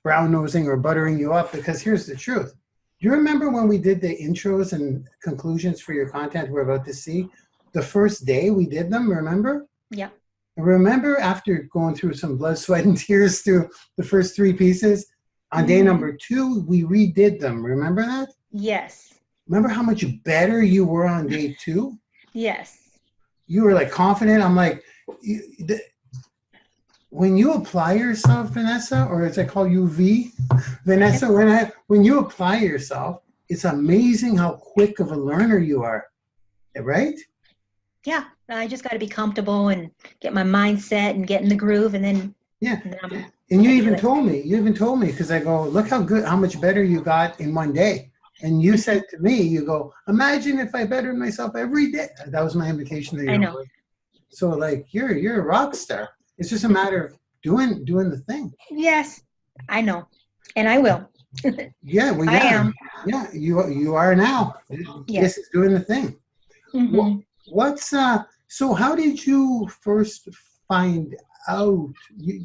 brown-nosing or buttering you up, because here's the truth. Do you remember when we did the intros and conclusions for your content we're about to see? The first day we did them, remember? Yeah. Remember after going through some blood, sweat, and tears through the first 3 pieces, on day number 2, we redid them. Remember that? Yes. Remember how much better you were on day 2? Yes. You were like confident. I'm like, when you apply yourself, Vanessa, or as I call you, Vanessa, when you apply yourself, it's amazing how quick of a learner you are, right? Yeah, I just got to be comfortable and get my mindset and get in the groove, and then and you even told me, because I go, look how much better you got in one day. And you said to me, you go, imagine if I bettered myself every day. That was my invitation to you. I know. So like, you're a rock star. It's just a matter of doing the thing. Yes, I know, and I will. Yeah, well, yeah, I am. Yeah, you are now. Yes. This is doing the thing. So how did you first find out?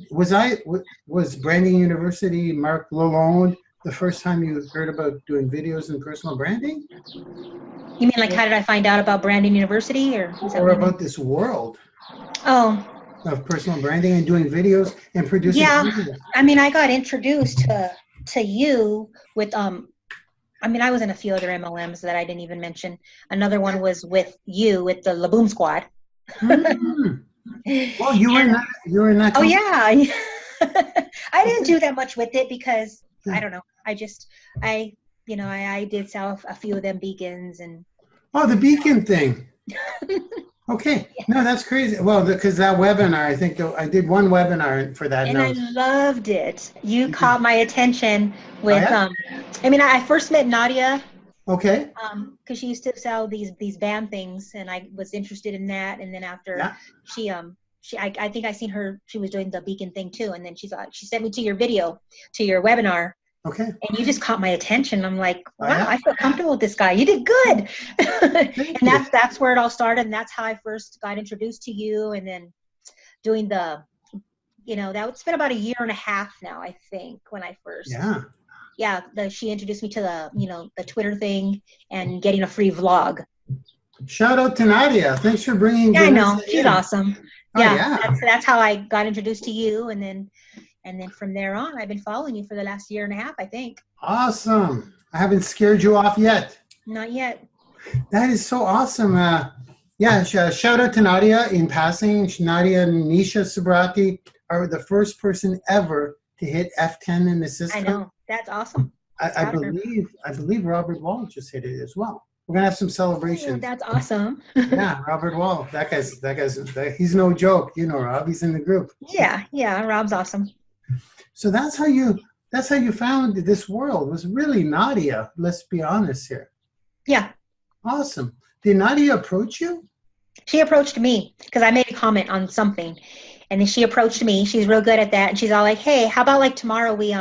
Was Branding YOUniversity, Marc Lalonde, the first time you heard about doing videos and personal branding? You mean like how did I find out about Branding YOUniversity, or about this world? Oh. Of personal branding and doing videos and producing. Yeah, videos. I mean, I got introduced to you with I mean, I was in a few other MLMs that I didn't even mention. Another one was with you with the Laboom Squad. Well, you were in that. Oh yeah, I didn't do that much with it because I don't know. I did sell a few of them beacons and. Oh, the beacon thing. Okay. No, that's crazy. Well, because that webinar, I think I did one webinar for that. And I loved it. You caught my attention with, I mean, I first met Nadia. Okay. Because she used to sell these band things, and I was interested in that. And then after I think I seen her, she was doing the beacon thing too. And then she sent me to your video, to your webinar. Okay. And you just caught my attention. I'm like, wow, I feel comfortable with this guy. You did good. And that's where it all started. And that's how I first got introduced to you. And then doing it's been about 1.5 years now, I think, when I first. She introduced me to the Twitter thing and getting a free vlog. Shout out to Nadia. Thanks for bringing. Yeah, I know. She's awesome. Oh, yeah. That's how I got introduced to you. And then from there on, I've been following you for the last 1.5 years, I think. Awesome. I haven't scared you off yet. Not yet. That is so awesome. Shout out to Nadia in passing. Nadia and Nisha Subrati are the first person ever to hit F10 in the system. I know. That's awesome. I believe Robert Wall just hit it as well. We're gonna have some celebrations. Oh, that's awesome. Yeah, Robert Wall. That guy's he's no joke. You know, Rob. He's in the group. Yeah. Rob's awesome. So that's how you found this world, was really Nadia. Let's be honest here. Yeah. Awesome. Did Nadia approach you? She approached me because I made a comment on something, and then she approached me. She's real good at that, and she's all like, "Hey, how about like tomorrow we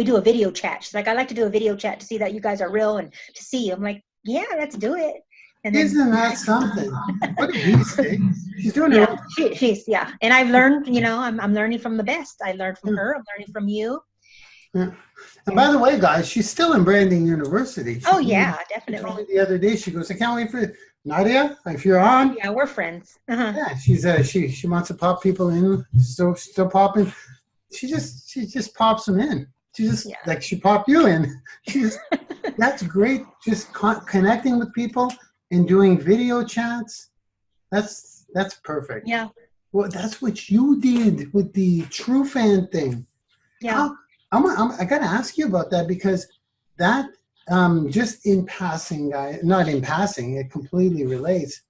do a video chat?" She's like, "I'd like to do a video chat to see that you guys are real and to see." I'm like, "Yeah, let's do it." And then, isn't that something? What a beast, eh? She's doing it. She's and I've learned. I'm learning from the best. I learned from her. I'm learning from you. Yeah. And by the way, guys, she's still in Branding YOUniversity. Definitely. She told me the other day, she goes, "I can't wait for Nadia. If you're on." Yeah, we're friends. Yeah, she's she wants to pop people in. Still popping. She just pops them in. She just like she popped you in. That's great. Just connecting with people and doing video chats. That's perfect. Yeah. Well, that's what you did with the True Fan thing. Yeah. I got to ask you about that, because that just in passing, not in passing, it completely relates.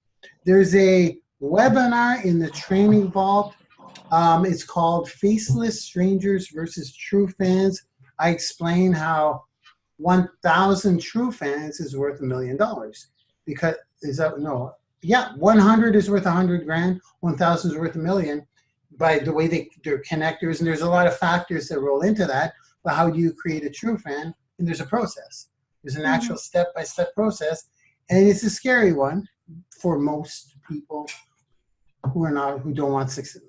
There's a webinar in the training vault. It's called Faceless Strangers versus True Fans. I explain how 1,000 true fans is worth $1 million. Because 100 is worth 100 grand, 1,000 is worth $1 million. By the way they're connectors, and there's a lot of factors that roll into that. But how do you create a true fan? and there's a process. There's an actual step-by-step process, and it's a scary one for most people who don't want success.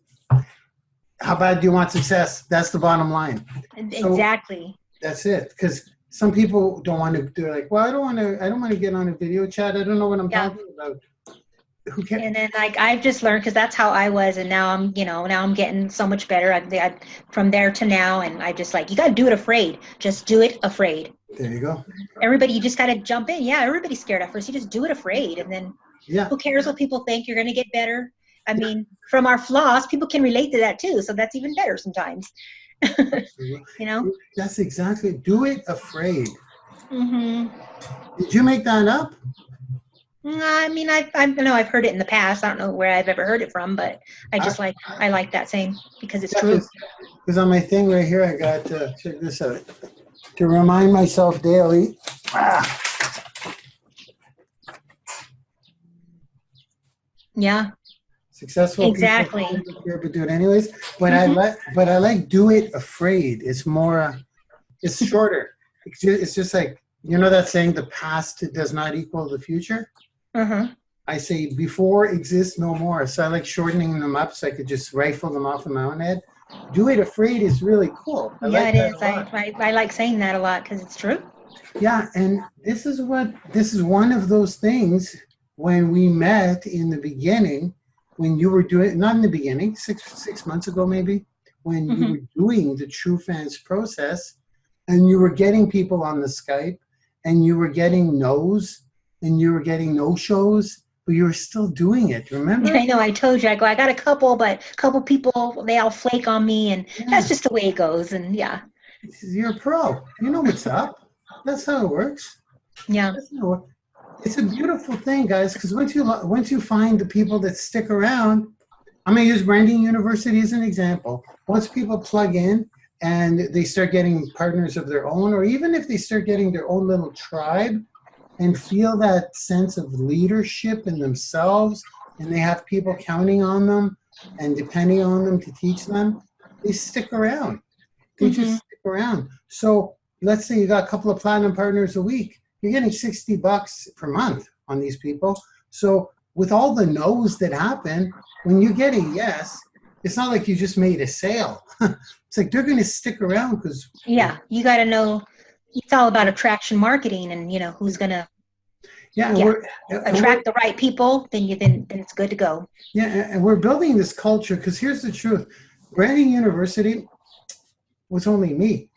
How bad do you want success? That's the bottom line. Exactly. So that's it. Because some people don't want to. They're like, well, I don't want to get on a video chat. I don't know what I'm talking about. Who cares? And then like I've just learned, because that's how I was, and now I'm getting so much better. From there to now, and I just like, you got to do it afraid. Just do it afraid. There you go. Everybody, you just got to jump in. Yeah, everybody's scared at first. You just do it afraid, and then who cares what people think? You're going to get better. I mean, from our flaws, people can relate to that too. So that's even better sometimes. That's exactly. Do it afraid. Mm-hmm. Did you make that up? I mean, I know I've heard it in the past. I don't know where I've ever heard it from, but I like that saying because it's true. Because on my thing right here, I got check this out. To remind myself daily. Yeah. Successful exactly. People but do it anyways. But I like do it afraid. It's more. It's shorter. It's just like, you know that saying, the past does not equal the future. I say before exists no more. So I like shortening them up so I could just rifle them off in my own head. Do it afraid is really cool. It is. I like saying that a lot because it's true. Yeah, and this is one of those things when we met in the beginning, when you were doing, not in the beginning, six months ago maybe, when you were doing the True Fans process, and you were getting people on the Skype, and you were getting no's, and you were getting no-shows, but you were still doing it, remember? I know, I told you, I got a couple, but a couple people, they all flake on me, and that's just the way it goes, and You're a pro. You know what's up. That's how it works. Yeah. It's a beautiful thing, guys, because once you find the people that stick around, I'm going to use Branding University as an example. Once people plug in and they start getting partners of their own, or even if they start getting their own little tribe and feel that sense of leadership in themselves, and they have people counting on them and depending on them to teach them, they stick around. They just stick around. So let's say you got a couple of platinum partners a week. You're getting $60 per month on these people. So with all the no's that happen, when you get a yes, it's not like you just made a sale. It's like they're going to stick around because you got to know. It's all about attraction marketing, and who's going to attract the right people. Then it's good to go. Yeah, and we're building this culture because here's the truth: Branding University was only me.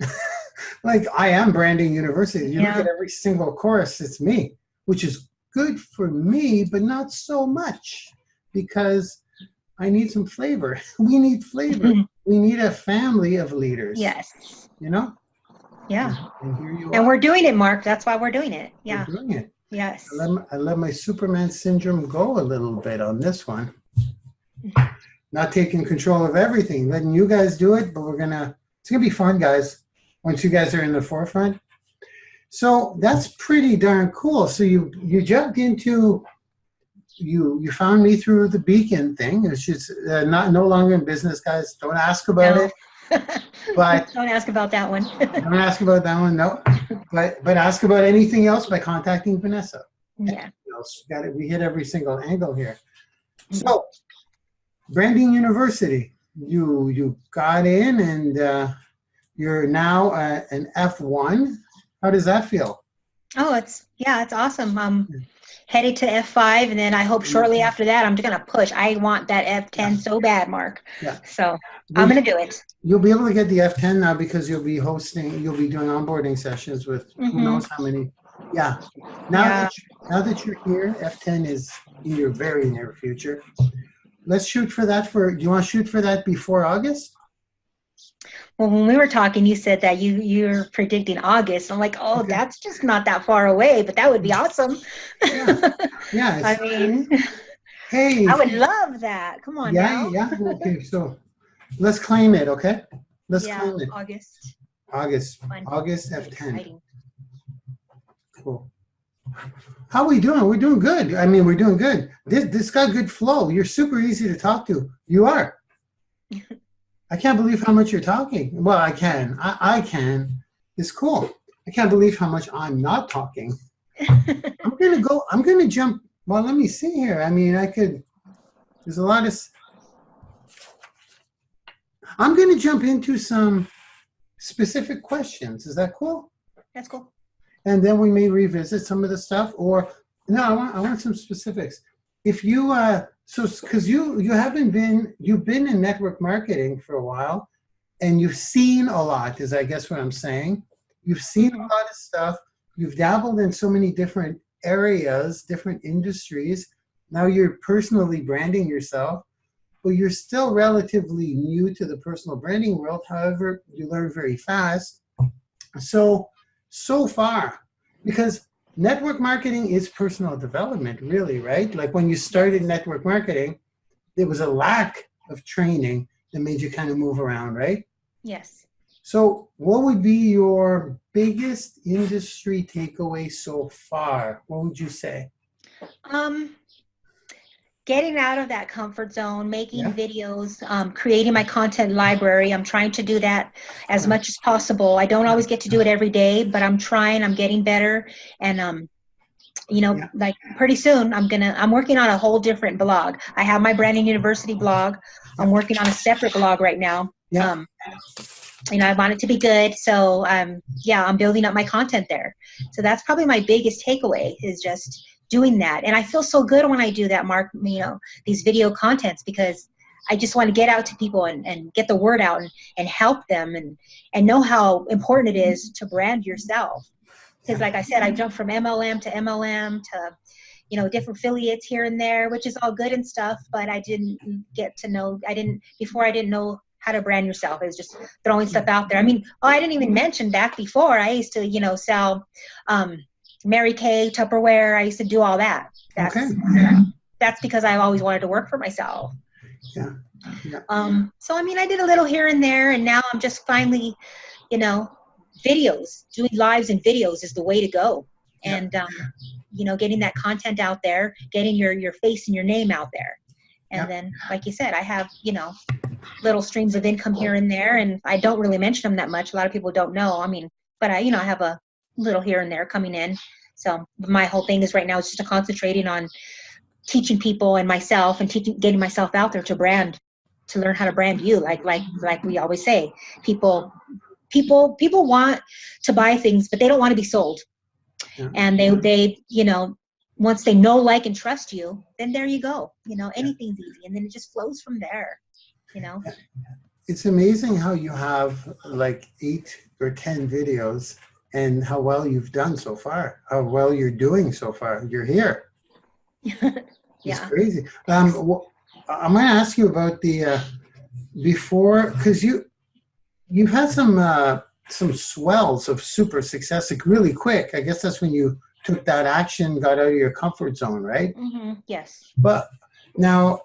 Like, I am Branding University. You look at every single course, it's me, which is good for me, but not so much because I need some flavor. We need flavor. We need a family of leaders. Yes. Yeah. And here you are. We're doing it, Mark. That's why we're doing it. Yeah. We're doing it. Yes. I let my Superman syndrome go a little bit on this one. Not taking control of everything, letting you guys do it, but it's going to be fun, guys, once you guys are in the forefront. So that's pretty darn cool. So you jumped into, you found me through the Beacon thing. It's just no longer in business, guys. Don't ask about it. But don't ask about that one. Don't ask about that one, no. But ask about anything else by contacting Vanessa. Yeah. We hit every single angle here. So, Branding University, you got in and you're now an F1. How does that feel? Oh, it's awesome. Headed to F5, and then I hope shortly after that, I'm just going to push. I want that F10 so bad, Mark. Yeah. So I'm going to do it. You'll be able to get the F10 now because you'll be doing onboarding sessions with who knows how many. Yeah. Now that you're here, F10 is in your very near future. Let's shoot for that. Do you want to shoot for that before August? Well, when we were talking, you said that you're predicting August. I'm like, okay. That's just not that far away, but that would be awesome. Yeah. I mean, hey, I would love that. Come on now. Yeah. Okay, so let's claim it, okay? Let's claim it. August F10. Exciting. Cool. How are we doing? We're doing good. I mean, we're doing good. This got good flow. You're super easy to talk to. You are. I can't believe how much you're talking. Well, I can. I can. It's cool. I can't believe how much I'm not talking. I'm gonna jump. Well, let me see here. I mean, there's a lot of, I'm gonna jump into some specific questions. Is that cool? That's cool. And then we may revisit some of the stuff, or no, I want some specifics. If you, because you've been in network marketing for a while, and you've seen a lot, is I guess what I'm saying. You've seen a lot of stuff. You've dabbled in so many different areas, different industries. Now you're personally branding yourself, but you're still relatively new to the personal branding world. However, you learn very fast. So far, because network marketing is personal development, really, right? Like when you started network marketing, there was a lack of training that made you kind of move around, right? Yes. So what would be your biggest industry takeaway so far? What would you say? Getting out of that comfort zone, making videos, creating my content library. I'm trying to do that as much as possible. I don't always get to do it every day, but I'm trying. I'm getting better. And, like pretty soon I'm working on a whole different blog. I have my Branding YOUniversity blog. I'm working on a separate blog right now. I want it to be good. So, I'm building up my content there. So that's probably my biggest takeaway, is just doing that. And I feel so good when I do that, Mark, these video contents, because I just want to get out to people and get the word out and help them and know how important it is to brand yourself. Because like I said, I jumped from MLM to MLM to, different affiliates here and there, which is all good and stuff, but I didn't know how to brand yourself. It was just throwing stuff out there. I mean, I didn't even mention back before, I used to, sell Mary Kay, Tupperware. I used to do all that. That's because I always wanted to work for myself. Yeah. So, I did a little here and there, and now I'm just finally, videos, doing lives and videos is the way to go. And, getting that content out there, getting your face and your name out there. And then, like you said, I have, little streams of income here and there, and I don't really mention them that much. A lot of people don't know. But I have a little here and there coming in. So my whole thing is right now is just concentrating on teaching people and myself and getting myself out there to learn how to brand you. Like we always say, people want to buy things, but they don't want to be sold. And they once they know, like, and trust you, then there you go. Anything's easy, and then it just flows from there. It's amazing how you have like 8 or 10 videos and how well you've done so far, how well you're doing so far. You're here. It's crazy. I'm going to ask you about the before, because you've had some swells of super success, like really quick. I guess that's when you took that action, got out of your comfort zone, right? Yes. But now,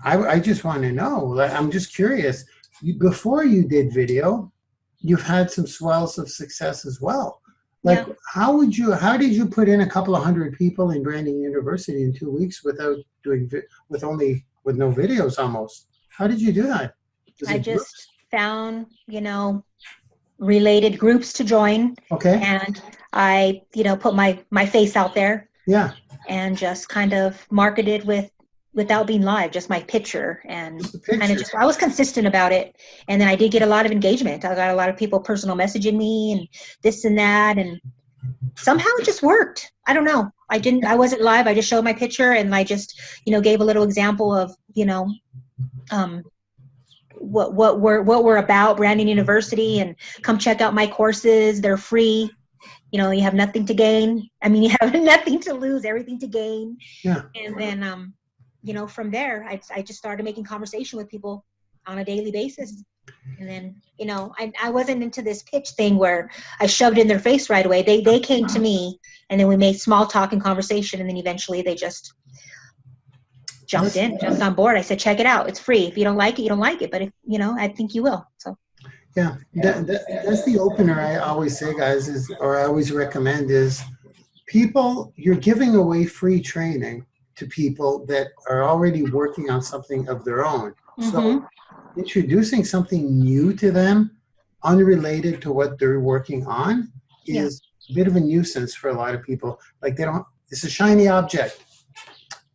I just want to know, I'm just curious, before you did video, you've had some swells of success as well. Like, how did you put in a couple of hundred people in Branding YOUniversity in 2 weeks without doing, with no videos almost? How did you do that? I just found, related groups to join. Okay. And I, put my face out there. Yeah. And just kind of marketed without being live, just my picture, and kind of I was consistent about it. And then I did get a lot of engagement. I got a lot of people personal messaging me and this and that, and somehow it just worked. I don't know. I wasn't live. I just showed my picture, and I just, gave a little example of, what we're about, Branding YOUniversity, and come check out my courses. They're free. You have nothing to gain. You have nothing to lose, everything to gain. Yeah. And then, from there, I just started making conversation with people on a daily basis. And then, I wasn't into this pitch thing where I shoved in their face right away. They came to me, and then we made small talk and conversation. And then eventually they just jumped on board. I said, check it out. It's free. If you don't like it, you don't like it. But if, I think you will. So. Yeah, that's the opener I always say, guys, or I always recommend is you're giving away free training to people that are already working on something of their own. So introducing something new to them, unrelated to what they're working on, is a bit of a nuisance for a lot of people. Like it's a shiny object.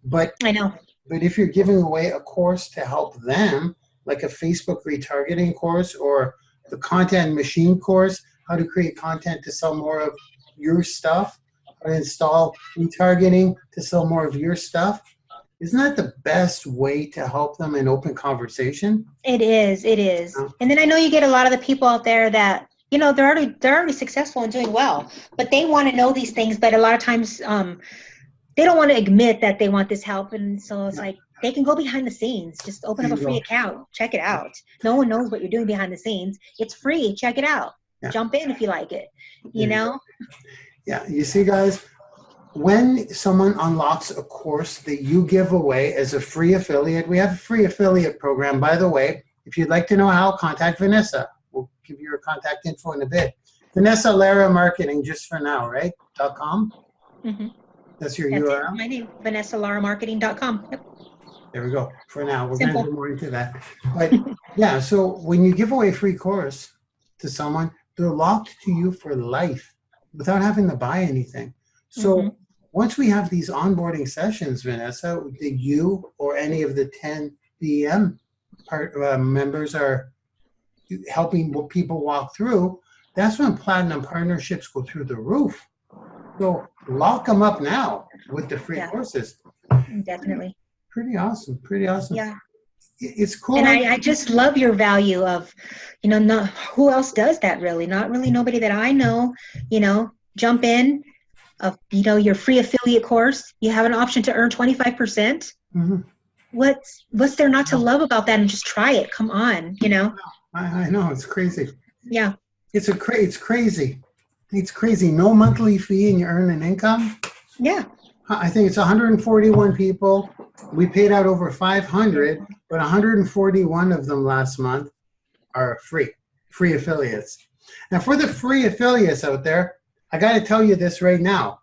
But I know. But if you're giving away a course to help them, like a Facebook retargeting course or the content machine course, how to create content to sell more of your stuff, or install retargeting to sell more of your stuff, isn't that the best way to help them in open conversation? It is. It is. And then I know you get a lot of the people out there that, you know, they're already successful and doing well, but they want to know these things. But a lot of times they don't want to admit that they want this help. And so it's like, they can go behind the scenes. Just open up a free account. Check it out. No one knows what you're doing behind the scenes. It's free. Check it out. Yeah. Jump in if you like it. You know? Yeah. You see, guys, when someone unlocks a course that you give away as a free affiliate, we have a free affiliate program, by the way. If you'd like to know how, contact Vanessa. We'll give you her contact info in a bit. Vanessa Lara Marketing, just for now, right? .com? Mm-hmm. That's your URL? My name, VanessaLaraMarketing.com. Yep. There we go. For now, we're going to go more into that. But yeah, so when you give away a free course to someone, they're locked to you for life without having to buy anything. So once we have these onboarding sessions, Vanessa, that you or any of the 10 BM members are helping people walk through, that's when platinum partnerships go through the roof. So lock them up now with the free courses. Definitely. Pretty awesome. Pretty awesome. Yeah. It's cool. And I just love your value of, you know, who else does that really? Not really nobody that I know, you know, jump in of, you know, your free affiliate course. You have an option to earn 25%. What's there not to love about that? And just try it. Come on, you know. I know, it's crazy. Yeah. It's crazy. It's crazy. No monthly fee and you earn an income. Yeah. I think it's 141 people. We paid out over 500, but 141 of them last month are free affiliates. Now for the free affiliates out there, I got to tell you this right now.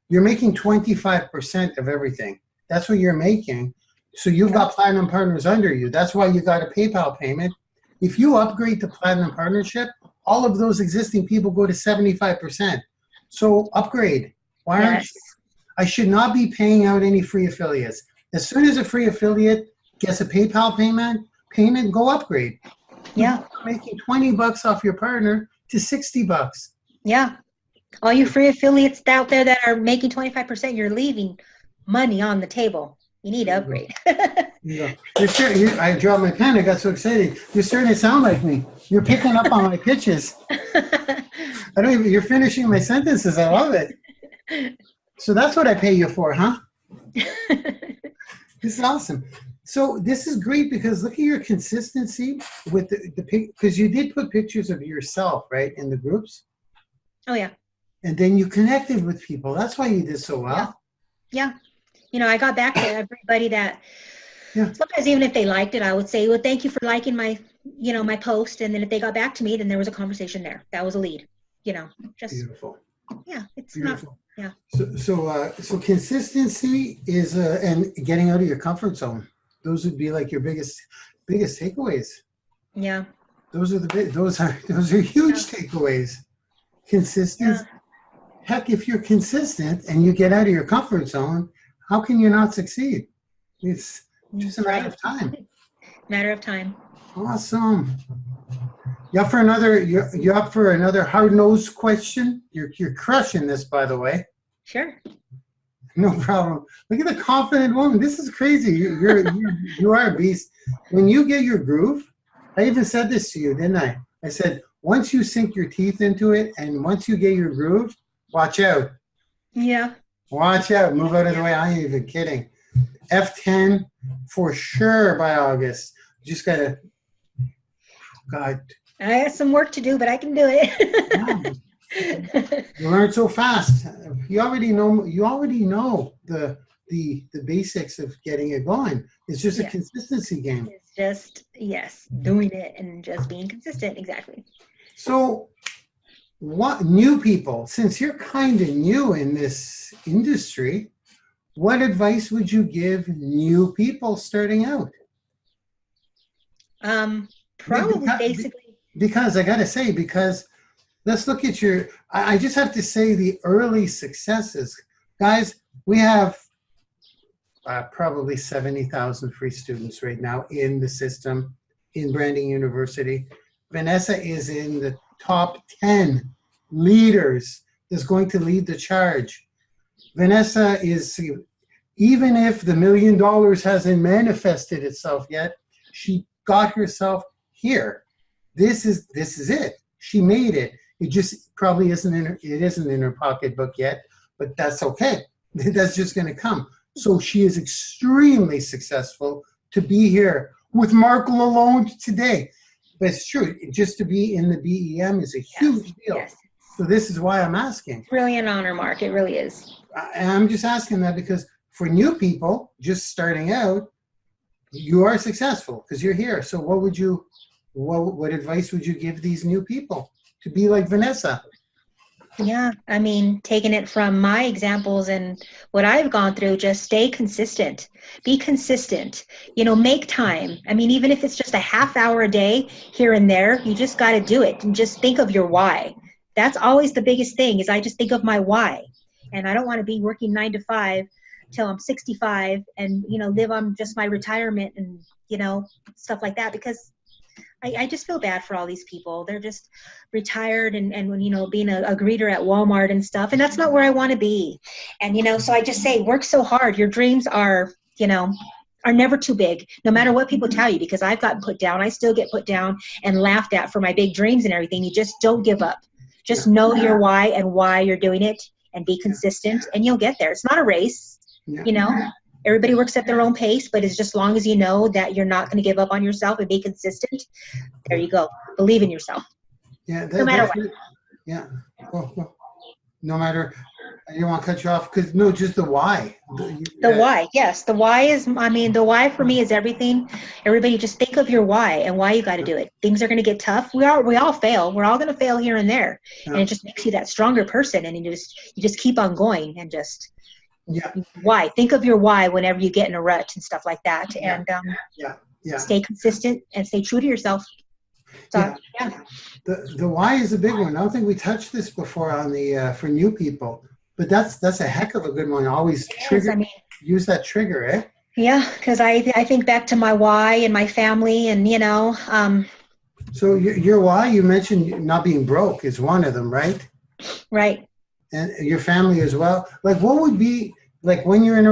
You're making 25% of everything. That's what you're making. So you've got platinum partners under you. That's why you got a PayPal payment. If you upgrade to platinum partnership, all of those existing people go to 75%. So upgrade. Why aren't you? I should not be paying out any free affiliates. As soon as a free affiliate gets a PayPal payment, go upgrade. Yeah. You're making $20 off your partner to $60. Yeah. All you free affiliates out there that are making 25%, you're leaving money on the table. You need to upgrade. I dropped my pen. I got so excited. You're starting to sound like me. You're picking up on my pitches. You're finishing my sentences. I love it. So that's what I pay you for, huh? This is awesome. So this is great because look at your consistency with the because you did put pictures of yourself, right, in the groups. Oh, yeah. And then you connected with people. That's why you did so well. Yeah. You know, I got back to everybody that sometimes even if they liked it, I would say, well, thank you for liking my, you know, my post. And then if they got back to me, then there was a conversation there. That was a lead, you know, just beautiful. Yeah. It's beautiful. Not, So consistency is, and getting out of your comfort zone. Those would be like your biggest takeaways. Yeah. Those are huge takeaways. Consistency. Yeah. Heck, if you're consistent and you get out of your comfort zone, how can you not succeed? It's just a matter of time. Matter of time. Awesome. You up for another hard-nosed question? You're crushing this, by the way. Sure. No problem. Look at the confident woman. This is crazy. You are a beast. When you get your groove, I even said this to you, didn't I? I said, once you sink your teeth into it and once you get your groove, watch out. Yeah. Watch out. Move out of the way. I ain't even kidding. F10 for sure by August. Just got to, God. I have some work to do, but I can do it. You learn so fast. You already know the basics of getting it going. It's just a consistency game. It's just, doing it and just being consistent. Exactly. So what new people, since you're kind of new in this industry, what advice would you give new people starting out? Probably basically. Because I got to say, because let's look at your, I just have to say the early successes. Guys, we have probably 70,000 free students right now in the system in Branding University. Vanessa is in the top 10 leaders that's going to lead the charge. Vanessa is, even if the $1 million hasn't manifested itself yet, she got herself here. This is it. She made it. It just probably isn't in her pocketbook yet, but that's okay. That's just going to come. So she is extremely successful to be here with Marc Lalonde today. But it's true, just to be in the BEM is a huge deal. Yes. So this is why I'm asking. It's really an honor, Mark. It really is. And I'm just asking that because for new people just starting out, you are successful because you're here. So what advice would you give these new people to be like Vanessa? Yeah, I mean, taking it from my examples and what I've gone through, just stay consistent. Be consistent. Make time. I mean, even if it's just a half hour a day here and there, you just got to do it and just think of your why. That's always the biggest thing is I just think of my why. And I don't want to be working 9 to 5 till I'm 65 and, live on just my retirement and, stuff like that because I just feel bad for all these people. They're just retired and being a greeter at Walmart and stuff. And that's not where I want to be. And, so I just say, work so hard. Your dreams are never too big, no matter what people tell you, because I've gotten put down. I still get put down and laughed at for my big dreams and everything. You just don't give up. Just know your why and why you're doing it and be consistent and you'll get there. It's not a race, Everybody works at their own pace, but it's just as long as you know that you're not going to give up on yourself and be consistent. There you go. Believe in yourself. Yeah. No matter what. Yeah. Well, no matter, I didn't want to cut you off because no, just the why. The why, yes. The why is, the why for me is everything. Everybody just think of your why and why you got to do it. Things are going to get tough. We all fail. We're all going to fail here and there. Yeah. And it just makes you that stronger person. And you just keep on going and just, why? Think of your why whenever you get in a rut and stuff like that. And stay consistent and stay true to yourself. So, The why is a big one. I don't think we touched this before on the for new people, but that's a heck of a good one. Always use that trigger, eh? Yeah, because I think back to my why and my family and So your why, you mentioned not being broke is one of them, right? Right. And your family as well. Like, what would be like when you're in a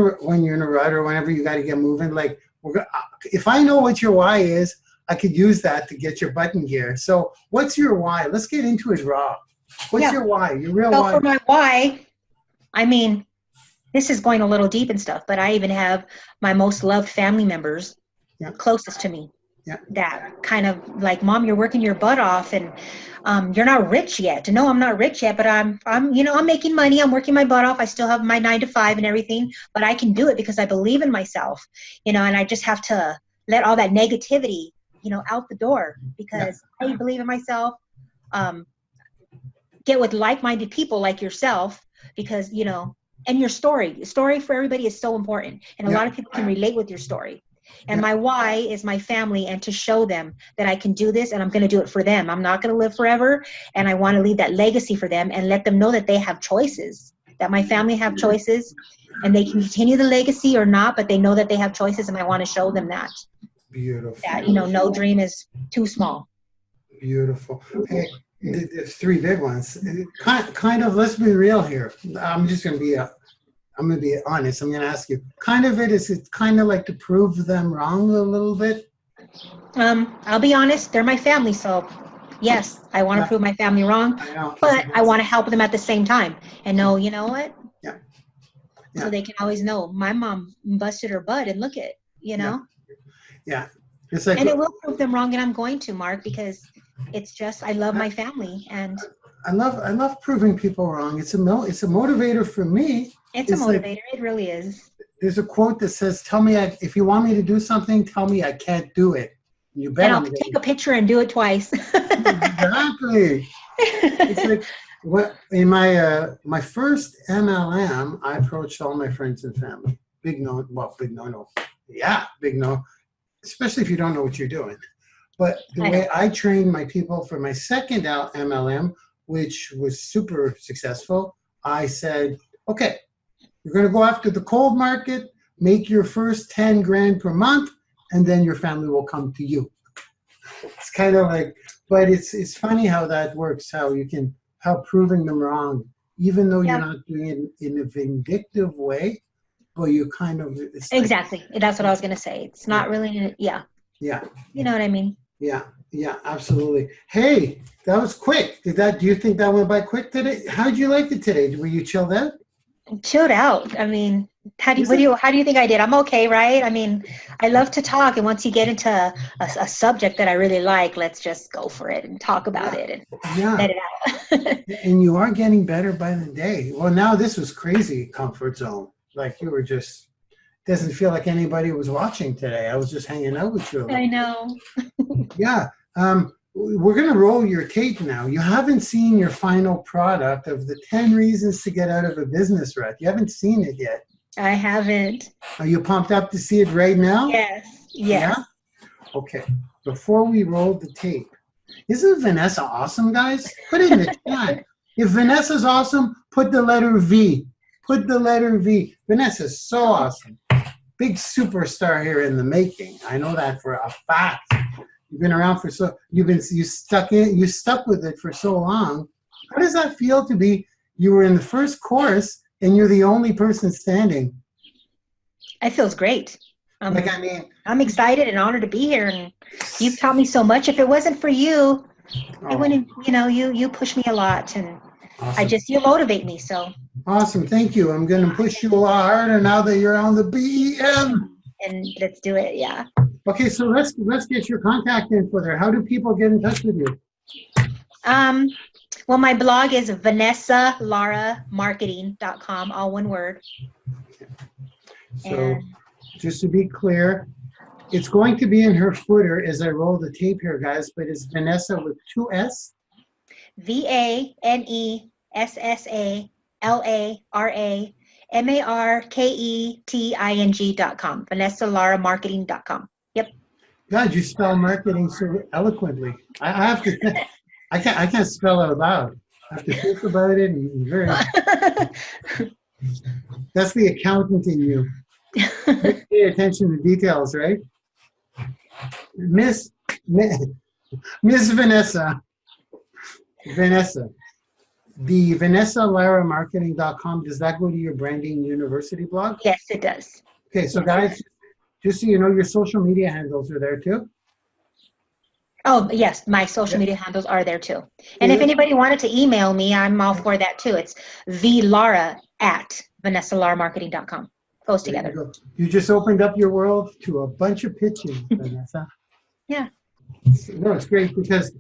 rut or whenever you got to get moving? Like, if I know what your why is, I could use that to get your butt in gear. So, what's your why? Let's get into it raw. What's your why? Your real why? For my why, this is going a little deep and stuff, but I even have my most loved family members closest to me. Yeah. That kind of like, Mom, you're working your butt off and you're not rich yet. No, I'm not rich yet, but I'm making money. I'm working my butt off. I still have my 9 to 5 and everything, but I can do it because I believe in myself, and I just have to let all that negativity, out the door because I believe in myself. Get with like-minded people like yourself because, and your story for everybody is so important. And a lot of people can relate with your story. And my why is my family and to show them that I can do this and I'm going to do it for them. I'm not going to live forever. And I want to leave that legacy for them and let them know that they have choices, that my family have choices and they can continue the legacy or not, but they know that they have choices. And I want to show them that. Beautiful. That, no dream is too small. Beautiful. Hey, there's 3 big ones. Kind of, let's be real here. I'm going to be honest. I'm going to ask you, is it kind of like to prove them wrong a little bit? I'll be honest, they're my family. So yes, I want to prove my family wrong, but I want to help them at the same time and know, you know what? Yeah. So they can always know my mom busted her butt and look at, Yeah. It's like, and it will prove them wrong. And I'm going to, Mark, because it's just, I love my family and I love proving people wrong. It's a motivator for me. It's a motivator. It really is. There's a quote that says, "Tell me if you want me to do something, tell me I can't do it." You bet. And I'll take a picture and do it twice. Exactly. It's like in my first MLM, I approached all my friends and family. Big no. Yeah, big no. Especially if you don't know what you're doing. But the way I trained my people for my second MLM which was super successful, I said, okay, you're going to go after the cold market, make your first 10 grand per month, and then your family will come to you. It's kind of like, but it's funny how that works, how proving them wrong, even though you're not doing it in a vindictive way, but you kind of, it's exactly. That's what I was going to say. It's not really, yeah. You know what I mean? Yeah, absolutely. Hey, that was quick. Do you think that went by quick today? How'd you like it today? Were you chilled out? Chilled out. I mean, how do you think I did? I'm okay, right? I mean, I love to talk, and once you get into a subject that I really like, let's just go for it and talk about it and let it out. And you are getting better by the day. Well, now this was crazy comfort zone. Like you were just, doesn't feel like anybody was watching today. I was just hanging out with you. I know. Yeah. We're going to roll your tape now. You haven't seen your final product of the 10 reasons to get out of a business rut. You haven't seen it yet. I haven't. Are you pumped up to see it right now? Yes. Yeah? Okay. Before we roll the tape, isn't Vanessa awesome, guys? Put it in the chat. If Vanessa's awesome, put the letter V. Put the letter V. Vanessa's so awesome. Big superstar here in the making. I know that for a fact. You've been around for you stuck with it for so long. How does that feel to be, you were in the first course and you're the only person standing? It feels great. I'm excited and honored to be here, and you've taught me so much. If it wasn't for you, I wouldn't, you push me a lot, and awesome. You motivate me, so. Awesome, thank you. I'm going to push you a lot harder now that you're on the BEM. And let's do it, yeah. Okay, so let's get your contact info there. How do people get in touch with you? Well, my blog is VanessaLaraMarketing.com, all one word. So just to be clear, it's going to be in her footer as I roll the tape here, guys, but it's Vanessa with 2 S. VANESSALARAMARKETING.com. VanessaLaraMarketing.com. Yep. God, you spell marketing so eloquently. I have to. I can't spell out loud. I have to think about it and That's the accountant in you. Pay attention to details, right? Miss Vanessa. The VanessaLaraMarketing.com, does that go to your Branding YOUniversity blog? Yes, it does. Okay, so guys, just so you know, your social media handles are there too? Oh, yes, my social media handles are there too. And if anybody wanted to email me, I'm all for that too. It's vlara@VanessaLaraMarketing.com. Goes together. You just opened up your world to a bunch of pitching, Vanessa. Yeah. No, it's great because,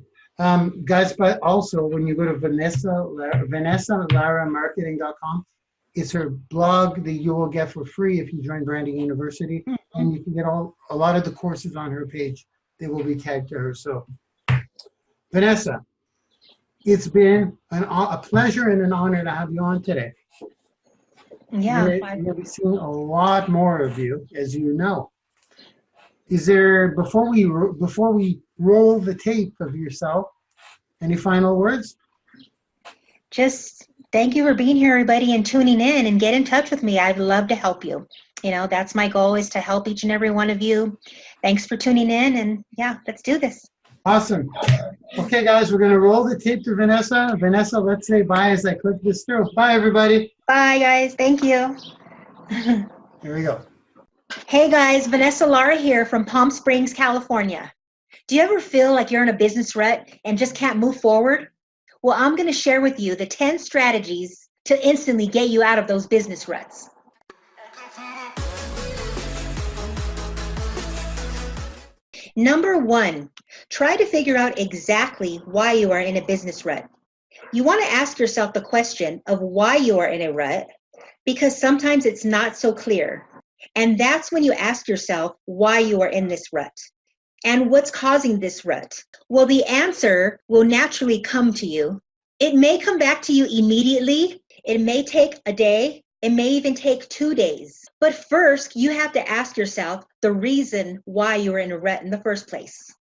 guys, but also when you go to VanessaLaraMarketing.com, it's her blog that you will get for free if you join Branding YOUniversity, and you can get a lot of the courses on her page. They will be tagged to her. So, Vanessa, it's been a pleasure and an honor to have you on today. Yeah. We'll be seeing a lot more of you, as you know. Is there, before we roll the tape of yourself, any final words? Just thank you for being here, everybody, and tuning in, and get in touch with me. I'd love to help you. That's my goal, is to help each and every one of you. Thanks for tuning in, and yeah, let's do this. Awesome. Okay, guys, we're going to roll the tape to Vanessa. Vanessa, let's say bye as I click this through. Bye, everybody. Bye, guys. Thank you. Here we go. Hey, guys. Vanessa Lara here from Palm Springs, California. Do you ever feel like you're in a business rut and just can't move forward? Well, I'm going to share with you the 10 strategies to instantly get you out of those business ruts. Number 1, try to figure out exactly why you are in a business rut. You want to ask yourself the question of why you are in a rut, because sometimes it's not so clear. And that's when you ask yourself why you are in this rut. And what's causing this rut? Well, the answer will naturally come to you. It may come back to you immediately. It may take a day. It may even take 2 days. But first, you have to ask yourself the reason why you were in a rut in the first place.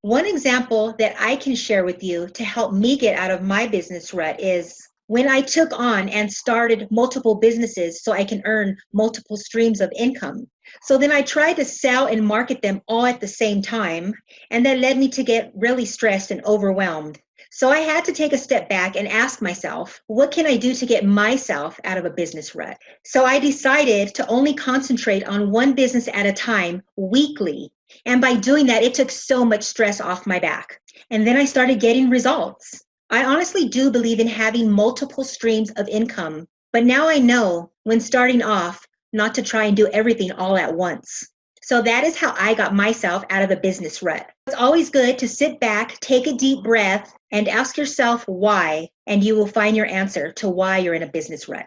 One example that I can share with you to help me get out of my business rut is when I took on and started multiple businesses so I can earn multiple streams of income. So then I tried to sell and market them all at the same time, and that led me to get really stressed and overwhelmed. So I had to take a step back and ask myself, what can I do to get myself out of a business rut? So I decided to only concentrate on one business at a time weekly. And by doing that, it took so much stress off my back. And then I started getting results. I honestly do believe in having multiple streams of income, but now I know when starting off not to try and do everything all at once. So that is how I got myself out of a business rut. It's always good to sit back, take a deep breath, and ask yourself why, and you will find your answer to why you're in a business rut.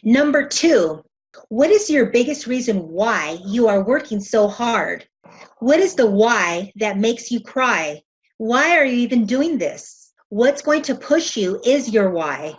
Number 2, what is your biggest reason why you are working so hard? What is the why that makes you cry? Why are you even doing this? What's going to push you is your why.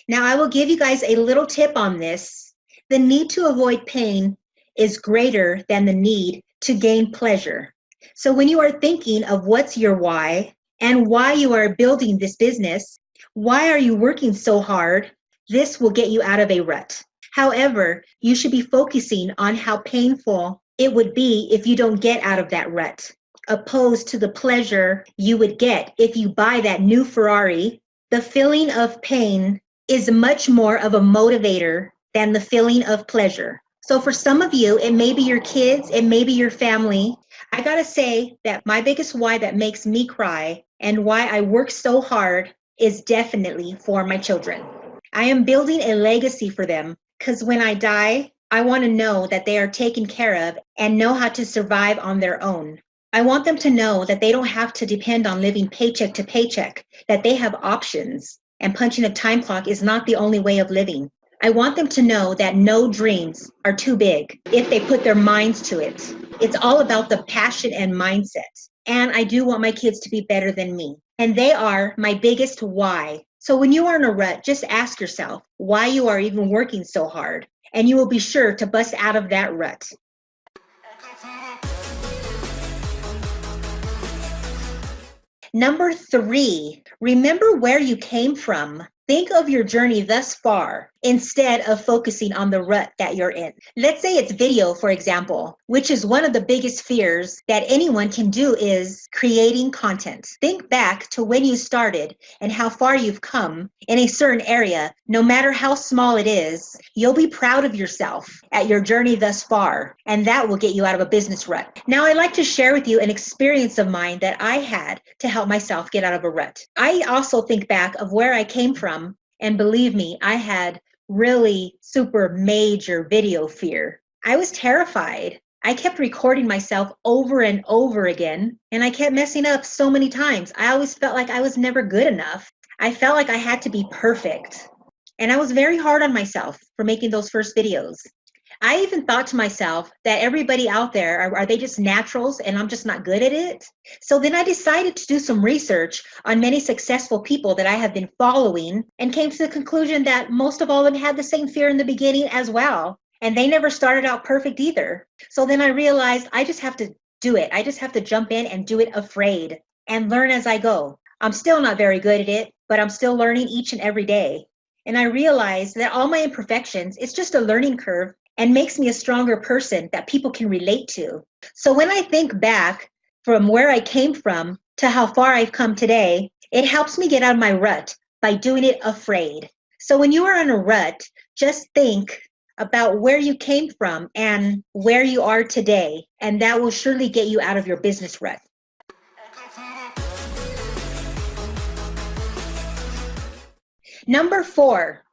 Now, I will give you guys a little tip on this. The need to avoid pain is greater than the need to gain pleasure. So when you are thinking of what's your why and why you are building this business, why are you working so hard, this will get you out of a rut. However, you should be focusing on how painful it would be if you don't get out of that rut, opposed to the pleasure you would get if you buy that new Ferrari. The feeling of pain is much more of a motivator than the feeling of pleasure. So for some of you, it may be your kids, it may be your family. I gotta say that my biggest why that makes me cry and why I work so hard is definitely for my children. I am building a legacy for them because when I die, I want to know that they are taken care of and know how to survive on their own. I want them to know that they don't have to depend on living paycheck to paycheck, that they have options, and punching a time clock is not the only way of living. I want them to know that no dreams are too big if they put their minds to it. It's all about the passion and mindset. And I do want my kids to be better than me. And they are my biggest why. So when you are in a rut, just ask yourself why you are even working so hard, and you will be sure to bust out of that rut. Number 3, remember where you came from. Think of your journey thus far instead of focusing on the rut that you're in. Let's say it's video, for example, which is one of the biggest fears that anyone can do is creating content. Think back to when you started and how far you've come in a certain area. No matter how small it is, you'll be proud of yourself at your journey thus far, and that will get you out of a business rut. Now, I'd like to share with you an experience of mine that I had to help myself get out of a rut. I also think back of where I came from, and believe me, I had really super major video fear. I was terrified. I kept recording myself over and over again, and I kept messing up so many times. I always felt like I was never good enough. I felt like I had to be perfect. And I was very hard on myself for making those first videos. I even thought to myself that everybody out there, are they just naturals and I'm just not good at it? So then I decided to do some research on many successful people that I have been following and came to the conclusion that most of all of them had the same fear in the beginning as well. And they never started out perfect either. So then I realized I just have to do it. I just have to jump in and do it afraid and learn as I go. I'm still not very good at it, but I'm still learning each and every day. And I realized that all my imperfections, it's just a learning curve and makes me a stronger person that people can relate to. So when I think back from where I came from to how far I've come today, it helps me get out of my rut by doing it afraid. So when you are in a rut, just think about where you came from and where you are today, and that will surely get you out of your business rut. Number 4,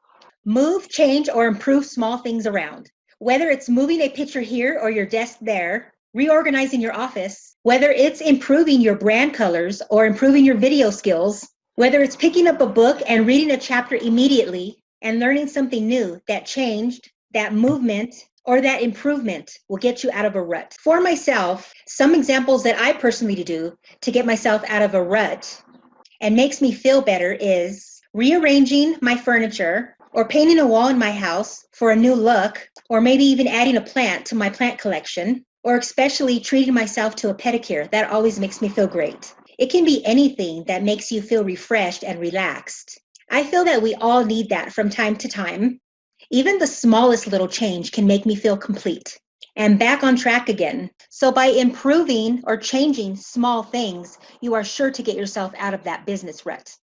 move, change, or improve small things around. Whether it's moving a picture here or your desk there, reorganizing your office, whether it's improving your brand colors or improving your video skills, whether it's picking up a book and reading a chapter immediately and learning something new, that changed, that movement, or that improvement will get you out of a rut. For myself, some examples that I personally do to get myself out of a rut and makes me feel better is rearranging my furniture, or painting a wall in my house for a new look, or maybe even adding a plant to my plant collection, or especially treating myself to a pedicure. That always makes me feel great. It can be anything that makes you feel refreshed and relaxed. I feel that we all need that from time to time. Even the smallest little change can make me feel complete and back on track again. So by improving or changing small things, you are sure to get yourself out of that business rut.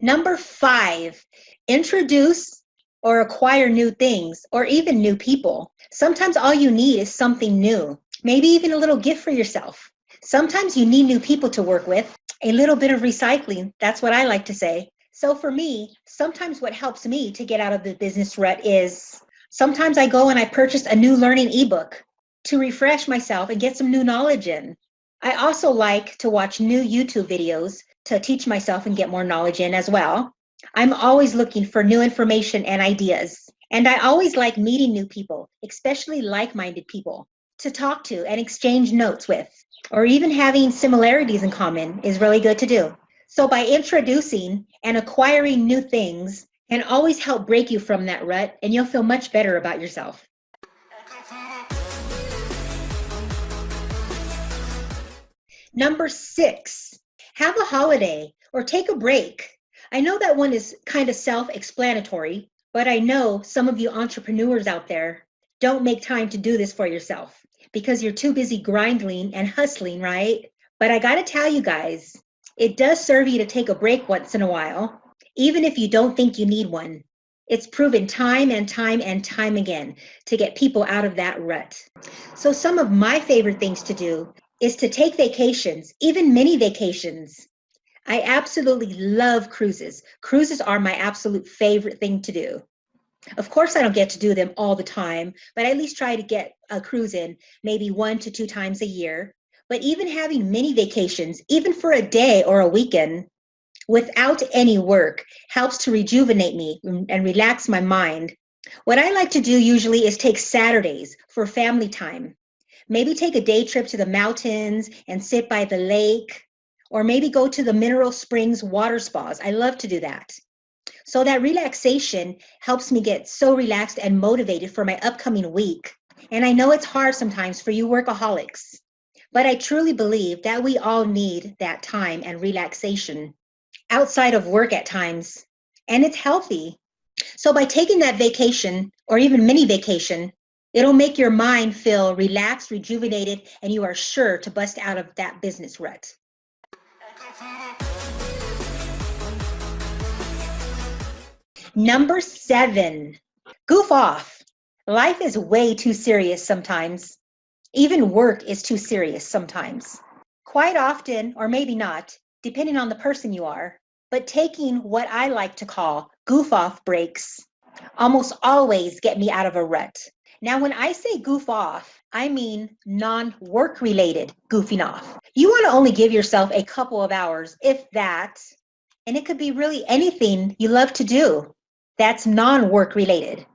Number 5, introduce or acquire new things or even new people. Sometimes all you need is something new, maybe even a little gift for yourself. Sometimes you need new people to work with, a little bit of recycling. That's what I like to say. So for me, sometimes what helps me to get out of the business rut is sometimes I go and I purchase a new learning ebook to refresh myself and get some new knowledge in. I also like to watch new YouTube videos to teach myself and get more knowledge in as well. I'm always looking for new information and ideas. And I always like meeting new people, especially like-minded people, to talk to and exchange notes with, or even having similarities in common is really good to do. So by introducing and acquiring new things can always help break you from that rut, and you'll feel much better about yourself. Number 6, have a holiday or take a break. I know that one is kind of self-explanatory, but I know some of you entrepreneurs out there don't make time to do this for yourself because you're too busy grinding and hustling, right? But I got to tell you guys, it does serve you to take a break once in a while, even if you don't think you need one. It's proven time and time and time again to get people out of that rut. So some of my favorite things to do is to take vacations, even mini vacations. I absolutely love cruises. Cruises are my absolute favorite thing to do. Of course, I don't get to do them all the time, but I at least try to get a cruise in maybe 1 to 2 times a year. But even having mini vacations, even for a day or a weekend, without any work, helps to rejuvenate me and relax my mind. What I like to do usually is take Saturdays for family time. Maybe take a day trip to the mountains and sit by the lake, or maybe go to the mineral springs water spas. I love to do that. So that relaxation helps me get so relaxed and motivated for my upcoming week. And I know it's hard sometimes for you workaholics, but I truly believe that we all need that time and relaxation outside of work at times, and it's healthy. So by taking that vacation or even mini vacation, it'll make your mind feel relaxed, rejuvenated, and you are sure to bust out of that business rut. Number 7, goof off. Life is way too serious sometimes. Even work is too serious sometimes. Quite often, or maybe not, depending on the person you are, but taking what I like to call goof off breaks almost always get me out of a rut. Now, when I say goof off, I mean non-work related goofing off. You want to only give yourself a couple of hours, if that, and it could be really anything you love to do that's non-work related.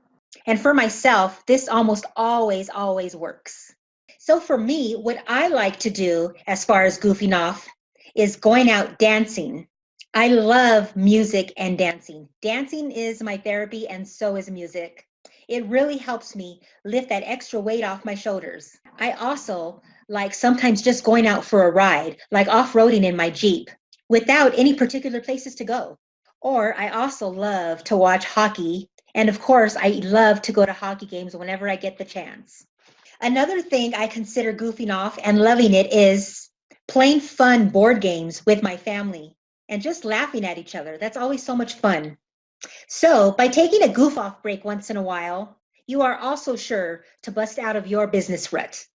And for myself, this almost always works. So for me, what I like to do as far as goofing off is going out dancing. I love music and dancing. Dancing is my therapy, and so is music. It really helps me lift that extra weight off my shoulders. I also like sometimes just going out for a ride, like off-roading in my Jeep, without any particular places to go. Or I also love to watch hockey. And of course, I love to go to hockey games whenever I get the chance. Another thing I consider goofing off and loving it is playing fun board games with my family and just laughing at each other. That's always so much fun. So by taking a goof off break once in a while, you are also sure to bust out of your business rut.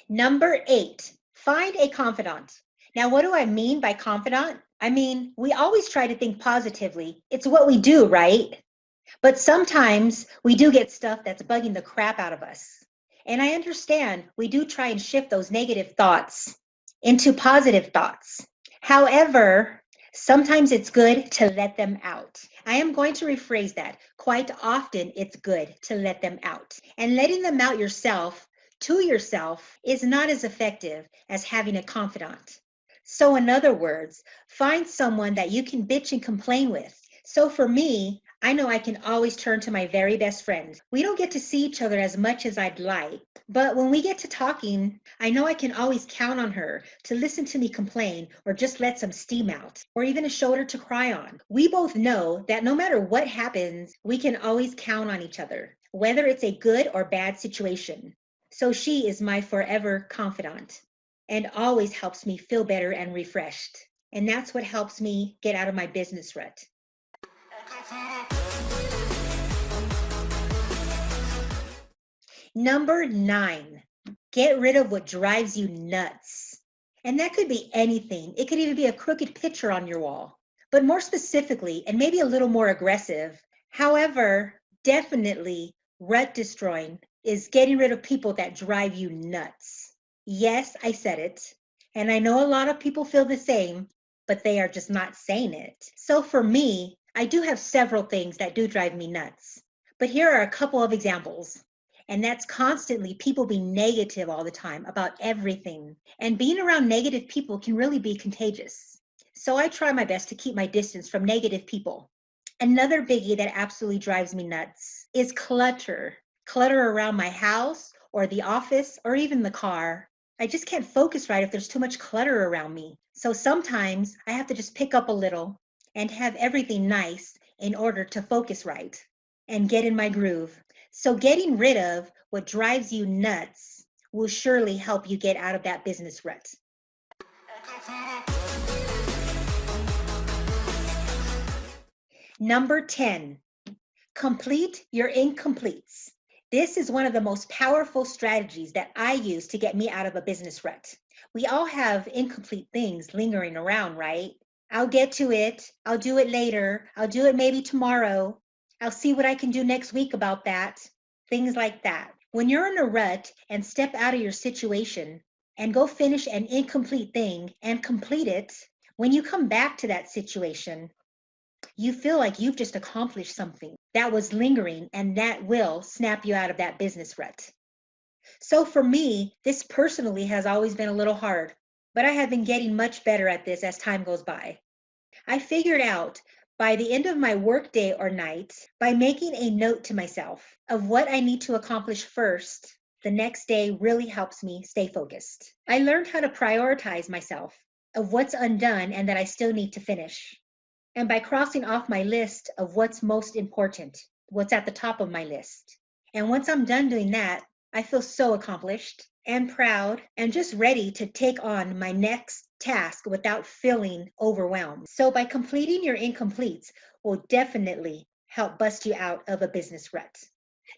Number 8, find a confidant. Now, what do I mean by confidant? I mean, we always try to think positively. It's what we do, right? But sometimes we do get stuff that's bugging the crap out of us. And I understand we do try and shift those negative thoughts into positive thoughts. However, sometimes it's good to let them out. I am going to rephrase that. Quite often, it's good to let them out. And letting them out yourself to yourself is not as effective as having a confidant. So in other words, find someone that you can bitch and complain with. So for me, I know I can always turn to my very best friend. We don't get to see each other as much as I'd like, but when we get to talking, I know I can always count on her to listen to me complain or just let some steam out, or even a shoulder to cry on. We both know that no matter what happens, we can always count on each other, whether it's a good or bad situation. So she is my forever confidant and always helps me feel better and refreshed. And that's what helps me get out of my business rut. Number 9, get rid of what drives you nuts. And that could be anything. It could even be a crooked picture on your wall. But more specifically, and maybe a little more aggressive, however, definitely rut destroying is getting rid of people that drive you nuts. Yes, I said it. And I know a lot of people feel the same, but they are just not saying it. So for me, I do have several things that do drive me nuts. But here are a couple of examples. And that's constantly people being negative all the time about everything. And being around negative people can really be contagious. So I try my best to keep my distance from negative people. Another biggie that absolutely drives me nuts is clutter. Clutter around my house or the office or even the car. I just can't focus right if there's too much clutter around me. So sometimes I have to just pick up a little and have everything nice in order to focus right and get in my groove. So getting rid of what drives you nuts will surely help you get out of that business rut. Number 10, complete your incompletes. This is one of the most powerful strategies that I use to get me out of a business rut. We all have incomplete things lingering around, right? I'll get to it. I'll do it later. I'll do it maybe tomorrow. I'll see what I can do next week about that. Things like that. When you're in a rut and step out of your situation and go finish an incomplete thing and complete it, when you come back to that situation, you feel like you've just accomplished something that was lingering, and that will snap you out of that business rut. So for me, this personally has always been a little hard, but I have been getting much better at this as time goes by. I figured out by the end of my workday or night, by making a note to myself of what I need to accomplish first, the next day really helps me stay focused. I learned how to prioritize myself of what's undone and that I still need to finish. And by crossing off my list of what's most important, what's at the top of my list. And once I'm done doing that, I feel so accomplished and proud and just ready to take on my next task without feeling overwhelmed. So by completing your incompletes will definitely help bust you out of a business rut.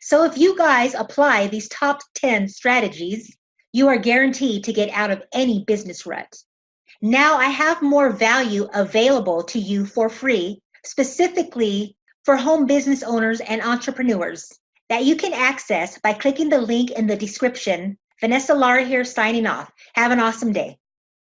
So if you guys apply these top 10 strategies, you are guaranteed to get out of any business rut. Now I have more value available to you for free, specifically for home business owners and entrepreneurs that you can access by clicking the link in the description. Vanessa Lara here signing off. Have an awesome day.